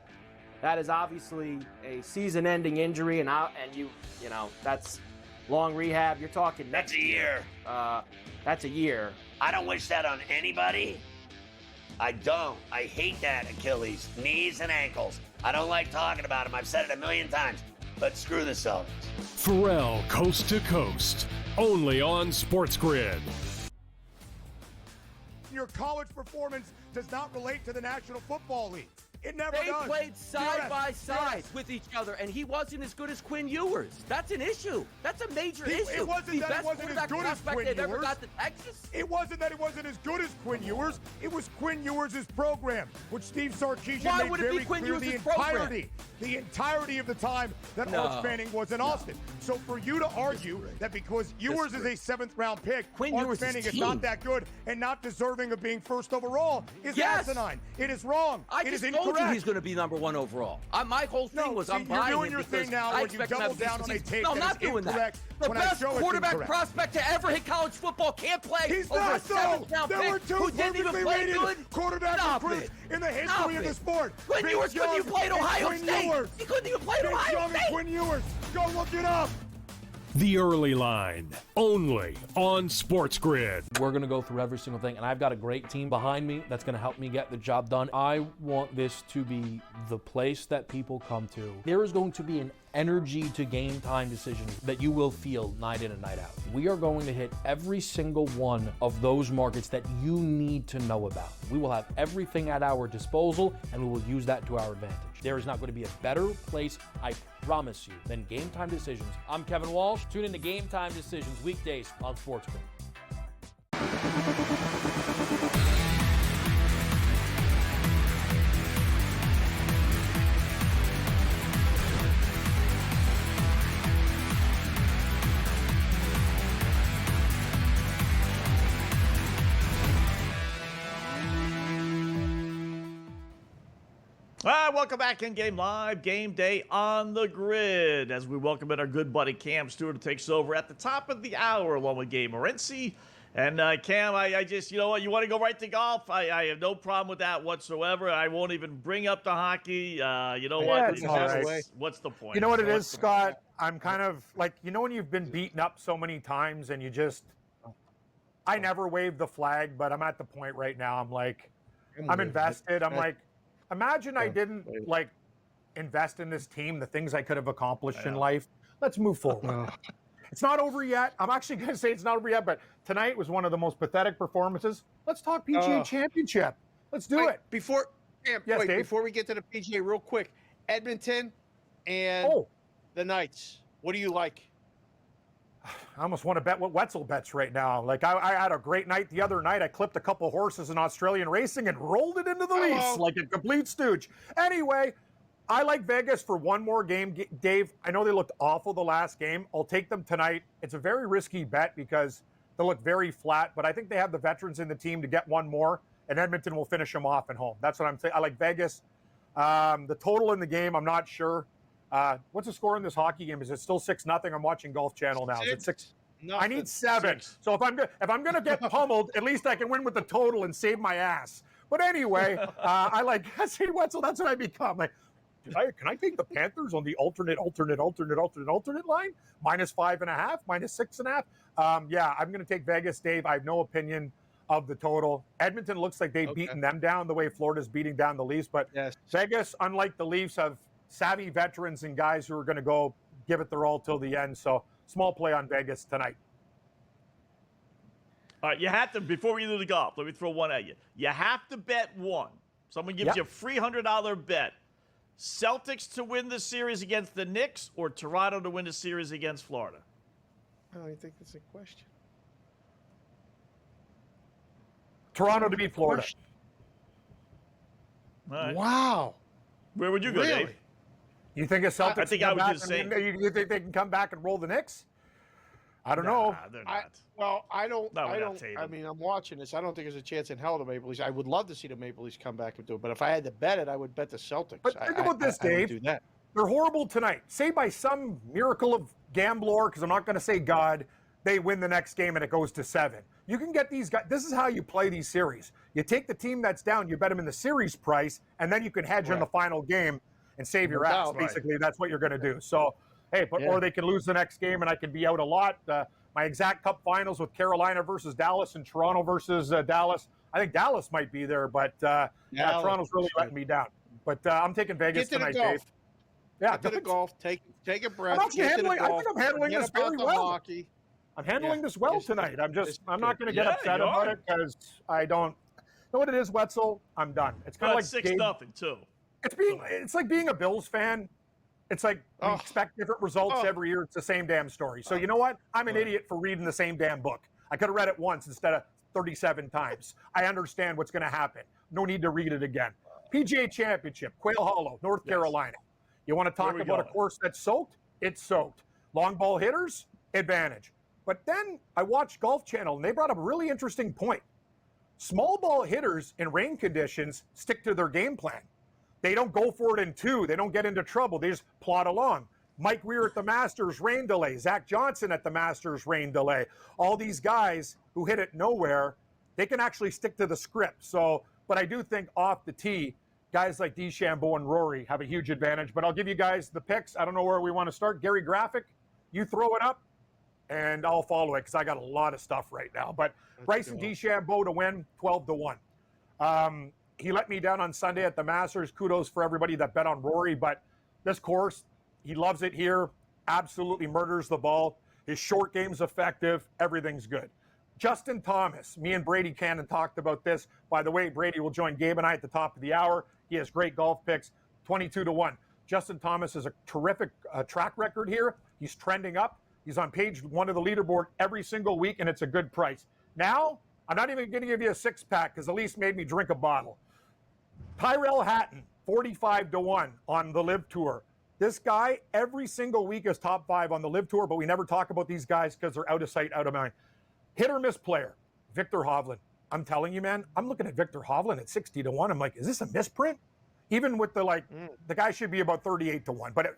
That is obviously a season-ending injury, and that's long rehab. You're talking That's a year. That's a year. I don't wish that on anybody. I don't. I hate that Achilles, knees and ankles. I don't like talking about them. I've said it a million times, but screw the Celtics. Pharrell Coast to Coast, only on SportsGrid. Your college performance does not relate to the National Football League. It never does. They played side by side with each other, and he wasn't as good as Quinn Ewers. That's an issue. That's a major issue. It wasn't that it wasn't as good as Quinn Ewers. Ever got to Texas? It wasn't that it wasn't as good as Quinn Ewers. It was Quinn Ewers' program, which Steve Sarkisian Why made would it very be Quinn clear Ewers' program? the entirety of the time that Arch Manning was in Austin. So for you to argue that because Ewers is a 7th-round pick, Arch Manning is not that good and not deserving of being first overall is asinine. It is wrong. I it is just told incorrect. you he's going to be number 1 overall. My whole thing was I'm buying you're doing him your because thing now I where you expect him to double have a down on a decent take No, I'm that not is doing incorrect that. The when I best show it's quarterback incorrect. prospect to ever hit college football can't play He's over not a 7th-round there were pick two who didn't even perfectly play rated good. quarterback Stop recruits it. in the history Stop of the it. sport. Quinn Vince Ewers couldn't Young even play at and Ohio Quinn State. Ewers. He couldn't even play at Vince Ohio Young State. and Quinn Ewers. Go look it up. The Early Line, only on SportsGrid. We're going to go through every single thing, and I've got a great team behind me that's going to help me get the job done. I want this to be the place that people come to. There is going to be an energy to game time decisions that you will feel night in and night out. We are going to hit every single one of those markets that you need to know about. We will have everything at our disposal, and we will use that to our advantage. There is not going to be a better place, I promise you, than Game Time Decisions. I'm Kevin Walsh. Tune in to Game Time Decisions weekdays on SportsGrid. Welcome back in Game Live, Game Day on the Grid. As we welcome in our good buddy Cam Stewart, who takes over at the top of the hour along with Gabe Morency. And Cam, I just, you know what, you want to go right to golf? I have no problem with that whatsoever. I won't even bring up the hockey. You know what? It's all right. What's the point? You know what it is, Scott? I'm kind of like, you know when you've been beaten up so many times and you just, I never waved the flag, but I'm at the point right now. I'm like, I'm invested. I'm like, imagine I didn't like invest in this team, the things I could have accomplished in life. Let's move forward. It's not over yet. I'm actually going to say it's not over yet, but tonight was one of the most pathetic performances. Let's talk PGA Championship. Let's do it. Before we get to the PGA real quick, Edmonton and the Knights. What do you like? I almost want to bet what Wetzel bets right now. Like, I had a great night the other night. I clipped a couple horses in Australian racing and rolled it into the Leafs like a complete stooge. Anyway, I like Vegas for one more game. Dave, I know they looked awful the last game. I'll take them tonight. It's a very risky bet because they look very flat, but I think they have the veterans in the team to get one more, and Edmonton will finish them off at home. That's what I'm saying. I like Vegas. The total in the game, I'm not sure. What's the score in this hockey game? Is it still 6-0? I'm watching Golf Channel now. Is it 6? I need 7. So if I'm gonna get pummeled, at least I can win with the total and save my ass. But anyway, I like see Wetzel. That's what I become. Like, can I take the Panthers on the alternate line? -5.5, -6.5. Yeah, I'm gonna take Vegas, Dave. I have no opinion of the total. Edmonton looks like they've beaten them down the way Florida's beating down the Leafs, but Vegas, unlike the Leafs, have savvy veterans and guys who are going to go give it their all till the end. So small play on Vegas tonight. All right, you have to, before we do the golf, let me throw one at you. You have to bet one. Someone gives you a free $100 bet. Celtics to win the series against the Knicks or Toronto to win the series against Florida? I don't even think that's a question. Toronto to beat Florida. Right. Wow. Where would you go, Dave? You think a Celtics? I think I would just say. You think they can come back and roll the Knicks? I don't know. They're not. I don't. Tatum. I mean, I'm watching this. I don't think there's a chance in hell the Maple Leafs. I would love to see the Maple Leafs come back and do it, but if I had to bet it, I would bet the Celtics. But think about this, Dave. Do that. They're horrible tonight. Say by some miracle of gambler, because I'm not going to say God, they win the next game and it goes to 7. You can get these guys. This is how you play these series. You take the team that's down, you bet them in the series price, and then you can hedge in the final game and save your ass. Basically, that's what you're going to do. So, hey, or they can lose the next game and I can be out a lot. My exact cup finals with Carolina versus Dallas and Toronto versus Dallas. I think Dallas might be there, but Toronto's really letting me down. But I'm taking Vegas tonight, Dave. Yeah, get to the golf. Take a breath. I think I'm handling this very well. I'm handling this well tonight. I'm not going to get upset about it because I don't know what it is, Wetzel. I'm done. It's kind of like 6-0 too. It's like being a Bills fan. It's like we expect different results every year. It's the same damn story. So you know what? I'm an idiot for reading the same damn book. I could have read it once instead of 37 times. I understand what's going to happen. No need to read it again. PGA Championship, Quail Hollow, North Carolina. You want to talk about a course that's soaked? It's soaked. Long ball hitters, advantage. But then I watched Golf Channel, and they brought up a really interesting point. Small ball hitters in rain conditions stick to their game plan. They don't go for it in 2. They don't get into trouble. They just plod along. Mike Weir at the Masters, rain delay. Zach Johnson at the Masters, rain delay. All these guys who hit it nowhere, they can actually stick to the script. So, but I do think off the tee, guys like DeChambeau and Rory have a huge advantage. But I'll give you guys the picks. I don't know where we want to start. Gary Graphic, you throw it up, and I'll follow it because I got a lot of stuff right now. But Bryson DeChambeau to win, 12-1. He let me down on Sunday at the Masters. Kudos for everybody that bet on Rory. But this course, he loves it here. Absolutely murders the ball. His short game's effective. Everything's good. Justin Thomas. Me and Brady Cannon talked about this. By the way, Brady will join Gabe and I at the top of the hour. He has great golf picks. 22-1. Justin Thomas has a terrific track record here. He's trending up. He's on page 1 of the leaderboard every single week, and it's a good price. Now, I'm not even going to give you a 6-pack because Elise made me drink a bottle. Tyrell Hatton, 45-1 on the Live Tour. This guy, every single week is top 5 on the Live Tour, but we never talk about these guys because they're out of sight, out of mind. Hit or miss player, Victor Hovland. I'm telling you, man, I'm looking at Victor Hovland at 60-1. I'm like, is this a misprint? Even with the guy should be about 38-1. But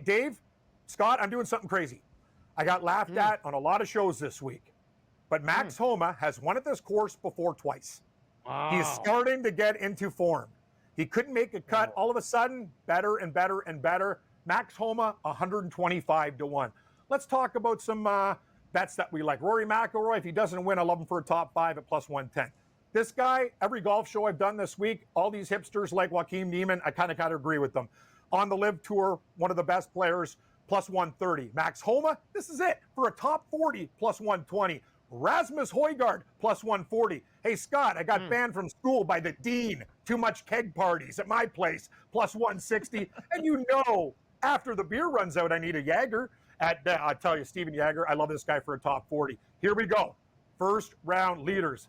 Dave, Scott, I'm doing something crazy. I got laughed at on a lot of shows this week. But Max Homa has won at this course before twice. Wow. He's starting to get into form. He couldn't make a cut. All of a sudden, better and better and better. Max Homa, 125-1. Let's talk about some bets that we like. Rory McIlroy, if he doesn't win, I love him for a top 5 at plus 110. This guy, every golf show I've done this week, all these hipsters like Joaquin Niemann, I kind of got to agree with them. On the Live Tour, one of the best players, plus 130. Max Homa, this is it for a top 40, plus 120. Rasmus Højgaard, plus 140. Hey, Scott, I got banned from school by the dean. Too much keg parties at my place, plus 160. And you know, after the beer runs out, I need a Jaeger. I'll tell you, Steven Jaeger, I love this guy for a top 40. Here we go. First round leaders.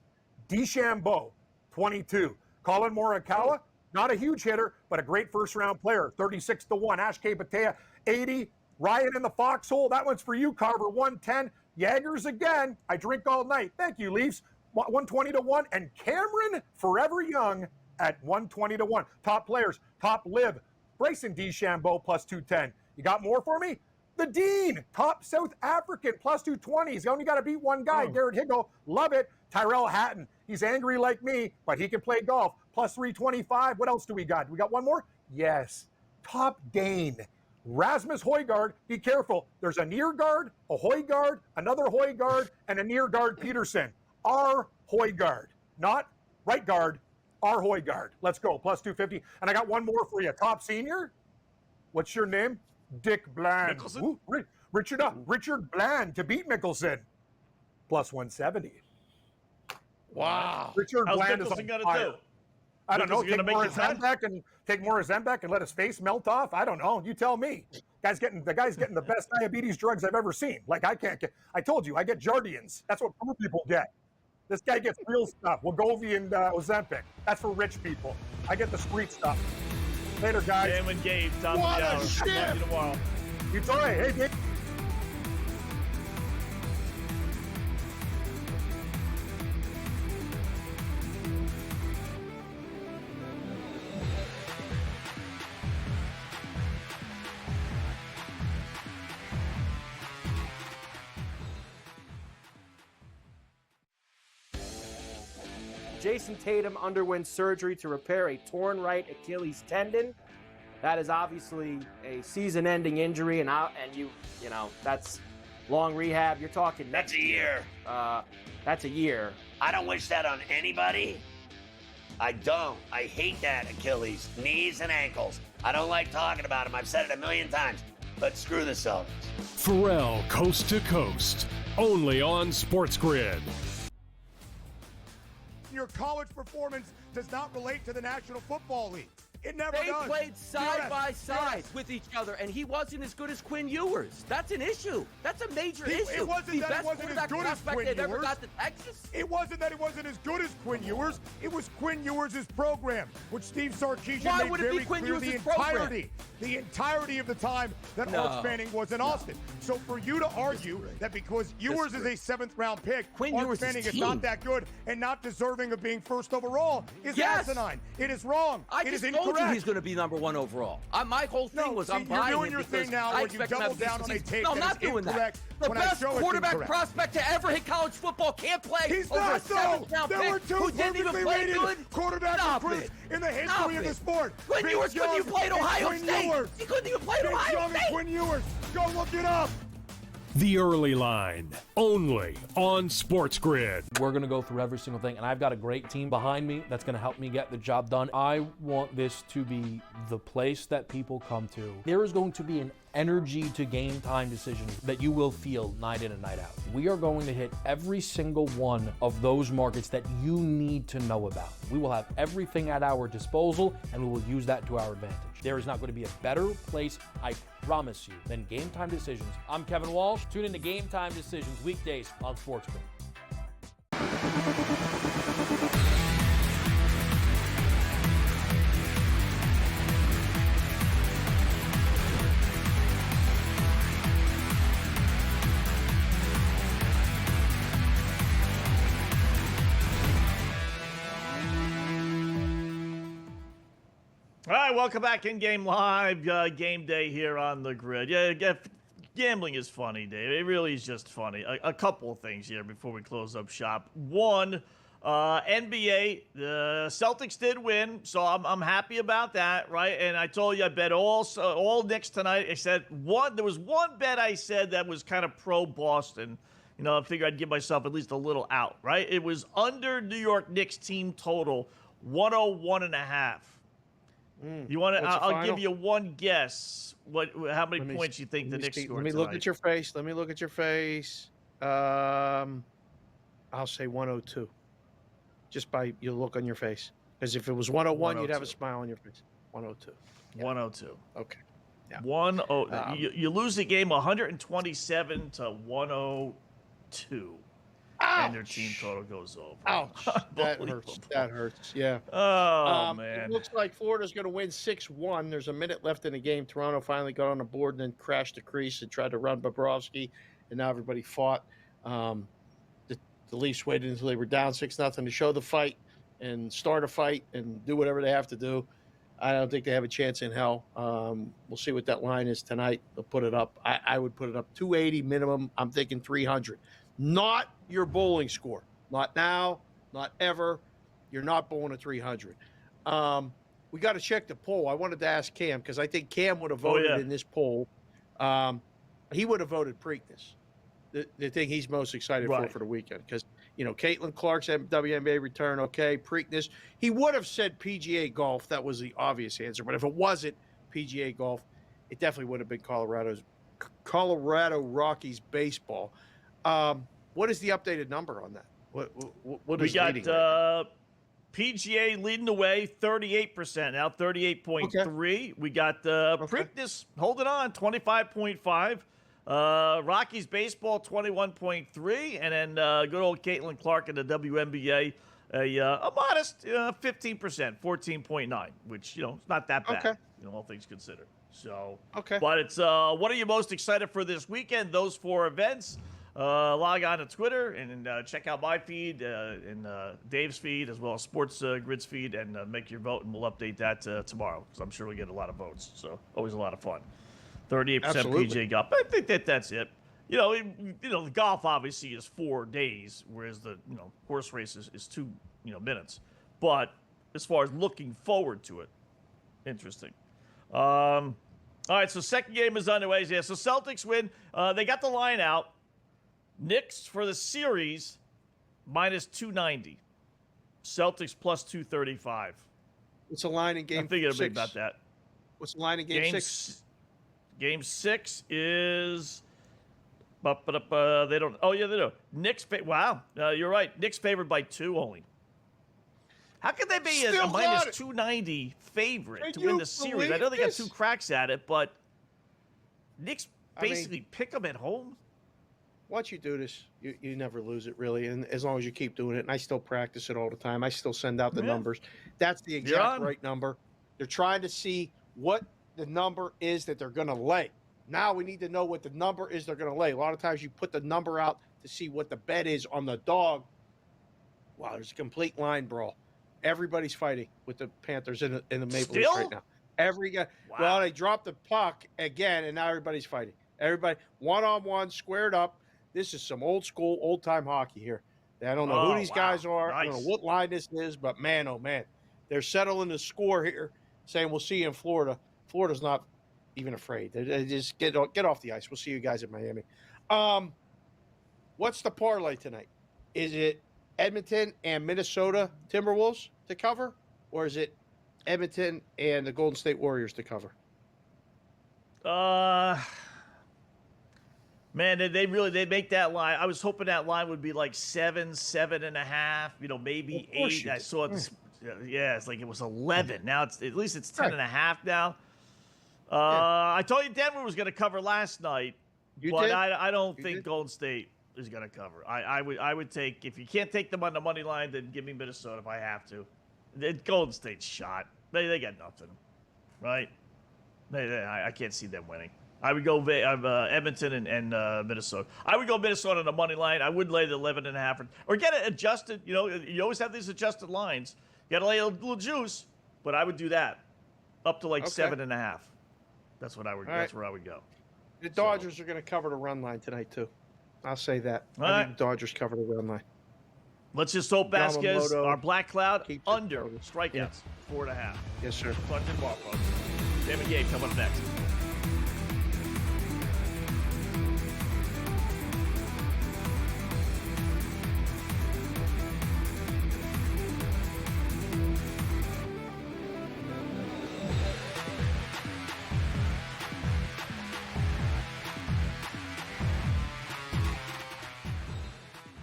DeChambeau, 22. Colin Morikawa, not a huge hitter, but a great first round player, 36-1. Ashke Batea, 80. Ryan in the foxhole, that one's for you, Carver, 110. Jaggers again. I drink all night. Thank you, Leafs. 120-1. And Cameron Forever Young at 120-1. Top players. Top live. Bryson DeChambeau plus 210. You got more for me? The Dean. Top South African plus 220. He's only got to beat one guy. Garrett Higgo. Love it. Tyrell Hatton. He's angry like me, but he can play golf. Plus 325. What else do we got? We got one more? Yes. Top Dane. Rasmus Højgaard, be careful. There's a near guard, a Højgaard, another Højgaard, and a near guard Peterson. R. Højgaard, not right guard, R. Højgaard. Let's go, plus 250. And I got one more for you. Top senior? What's your name? Dick Bland. Ooh, Richard Bland to beat Mickelson. Plus 170. Wow. Richard How's Bland Mickelson is gonna fire. do? I don't know. Take more Ozempic and let his face melt off. I don't know. You tell me. The guy's getting the best diabetes drugs I've ever seen. Like I told you, I get Jardians. That's what poor people get. This guy gets real stuff. Wegovy and Ozempic. That's for rich people. I get the street stuff. Later, guys. Sam and Gabe, top What of the a hour. shit! Talk to you tomorrow. You tell me. Hey, Dave. Jason Tatum underwent surgery to repair a torn right Achilles tendon. That is obviously a season-ending injury, and you know that's long rehab. You're talking That's a year. That's a year. I don't wish that on anybody. I don't. I hate that Achilles, knees and ankles. I don't like talking about them. I've said it a million times. But screw the Celtics. Pharrell Coast to Coast, only on SportsGrid. Your college performance does not relate to the National Football League. It never They does. played side by side with each other, and he wasn't as good as Quinn Ewers. That's an issue. That's a major issue. It wasn't that he wasn't as good as Quinn they've ever Ewers. got to Texas. It wasn't that he wasn't as good as Quinn Ewers. It was Quinn Ewers' program, which Steve Sarkisian Why made would it be very Quinn clear Ewers' the entirety of the time that Arch Manning was in Austin. So for you to argue that because Ewers is a 7th-round pick, Arch Manning is not that good and not deserving of being first overall is asinine. It is wrong. I it just is told incorrect. you he's going to be number 1 overall. My whole thing was I'm buying you're doing him your because thing now I where you expect him to double have a down on a decent tape No, I'm that not is doing that. incorrect The when I best show it's quarterback incorrect. prospect to ever hit college football can't play He's over not, a 7th-round There pick were two who didn't even perfectly play rated good. quarterback Stop recruits it. in the Stop history of the it. sport. Quinn Vince Ewers couldn't Young even play at and Ohio Quinn State. Ewers. He couldn't even play at Vince Ohio Young State. and Quinn Ewers. Go look it up. The Early Line, only on SportsGrid. We're going to go through every single thing, and I've got a great team behind me that's going to help me get the job done. I want this to be the place that people come to. There is going to be an energy to game time decisions that you will feel night in and night out. We are going to hit every single one of those markets that you need to know about. We will have everything at our disposal, and we will use that to our advantage. There is not going to be a better place, I promise you, than Game Time Decisions. I'm Kevin Walsh. Tune in to Game Time Decisions weekdays on SportsGrid. All right, welcome back in Game Live. Game day here on the grid. Yeah, gambling is funny, Dave. It really is just funny. A couple of things here before we close up shop. One, NBA, the Celtics did win, so I'm happy about that, right? And I told you I bet all Knicks tonight. I said there was one bet I said that was kind of pro Boston. You know, I figured I'd give myself at least a little out, right? It was under New York Knicks team total 101.5. You want to? I'll give you one guess. How many points you think the Knicks scored? Let me look at your face. Let me look at your face. I'll say 102. Just by your look on your face. Because if it was 101, you'd have a smile on your face. 102. Yeah. 102. Okay. Yeah. 1-0. You lose the game 127 to 102. And their team total goes over. Ouch. That hurts. That hurts. Yeah. Oh, man. It looks like Florida's going to win 6-1. There's a minute left in the game. Toronto finally got on the board and then crashed the crease and tried to run Bobrovsky. And now everybody fought. The Leafs waited until they were down 6-0 to show the fight and start a fight and do whatever they have to do. I don't think they have a chance in hell. We'll see what that line is tonight. They'll put it up. I would put it up 280 minimum. I'm thinking 300. Not your bowling score. Not now, not ever. You're not bowling a 300. We got to check the poll. I wanted to ask Cam because I think Cam would have voted in this poll. He would have voted Preakness. The thing he's most excited for the weekend because, Caitlin Clark's WNBA return, okay, Preakness. He would have said PGA golf. That was the obvious answer. But if it wasn't PGA golf, it definitely would have been Colorado Rockies baseball. What is the updated number on that? What is leading? We got PGA leading the way, 38%, now 38.3. Okay. We got Preakness holding on, 25.5. Rockies baseball 21.3, and then good old Caitlin Clark in the WNBA a modest 15%, 14.9, which it's not that bad. All things considered. So but it's what are you most excited for this weekend? Those 4 events. Log on to Twitter and check out my feed and Dave's feed as well as SportsGrid's feed and make your vote, and we'll update that tomorrow because I'm sure we'll get a lot of votes. So always a lot of fun. 38% PGA golf. I think that's it. The golf obviously is 4 days, whereas the horse race is 2 minutes. But as far as looking forward to it, interesting. All right, so second game is underway. Yeah, so Celtics win. They got the line out. Knicks for the series minus 290. Celtics plus 235. What's the line in game 6? I'm thinking a bit about that. What's the line in game 6? Game 6 is they don't. Oh yeah, they do. Knicks. Wow, you're right. Knicks favored by 2 only. How could they be a minus 290 favorite to win the series? I know they got 2 cracks at it, but Knicks basically pick them at home. Once you do this, you never lose it, really. And as long as you keep doing it, and I still practice it all the time. I still send out the numbers. That's the exact right number. They're trying to see what the number is that they're going to lay. Now we need to know what the number is they're going to lay. A lot of times you put the number out to see what the bet is on the dog. Wow, there's a complete line brawl. Everybody's fighting with the Panthers in the Maple Leafs right now. Every guy. Wow. Well, they dropped the puck again, and now everybody's fighting. Everybody one-on-one, squared up. This is some old school, old-time hockey here. I don't know who these guys are. Nice. I don't know what line this is, but man, oh, man. They're settling the score here, saying we'll see you in Florida. Florida's not even afraid. They just get off the ice. We'll see you guys in Miami. What's the parlay tonight? Is it Edmonton and Minnesota Timberwolves to cover, or is it Edmonton and the Golden State Warriors to cover? Man, they make that line. I was hoping that line would be like 7, 7.5. Maybe 8. I saw it. Yeah, it's like it was 11. Now it's at least it's 10.5 now. I told you Denver was going to cover last night, but I don't think Golden State is going to cover. I would take, if you can't take them on the money line, then give me Minnesota if I have to. Golden State's shot. They got nothing, right? I can't see them winning. I would go Edmonton and Minnesota. I would go Minnesota on the money line. I would lay the 11.5 or get it adjusted. You always have these adjusted lines. You got to lay a little juice, but I would do that up to 7.5. That's what I would. That's where I would go. The Dodgers are going to cover the run line tonight too. I'll say that. I think the Dodgers cover the run line. Let's just hope Vasquez, our black cloud, under strikeouts 4.5. Yes, sir. David Gabe coming up next.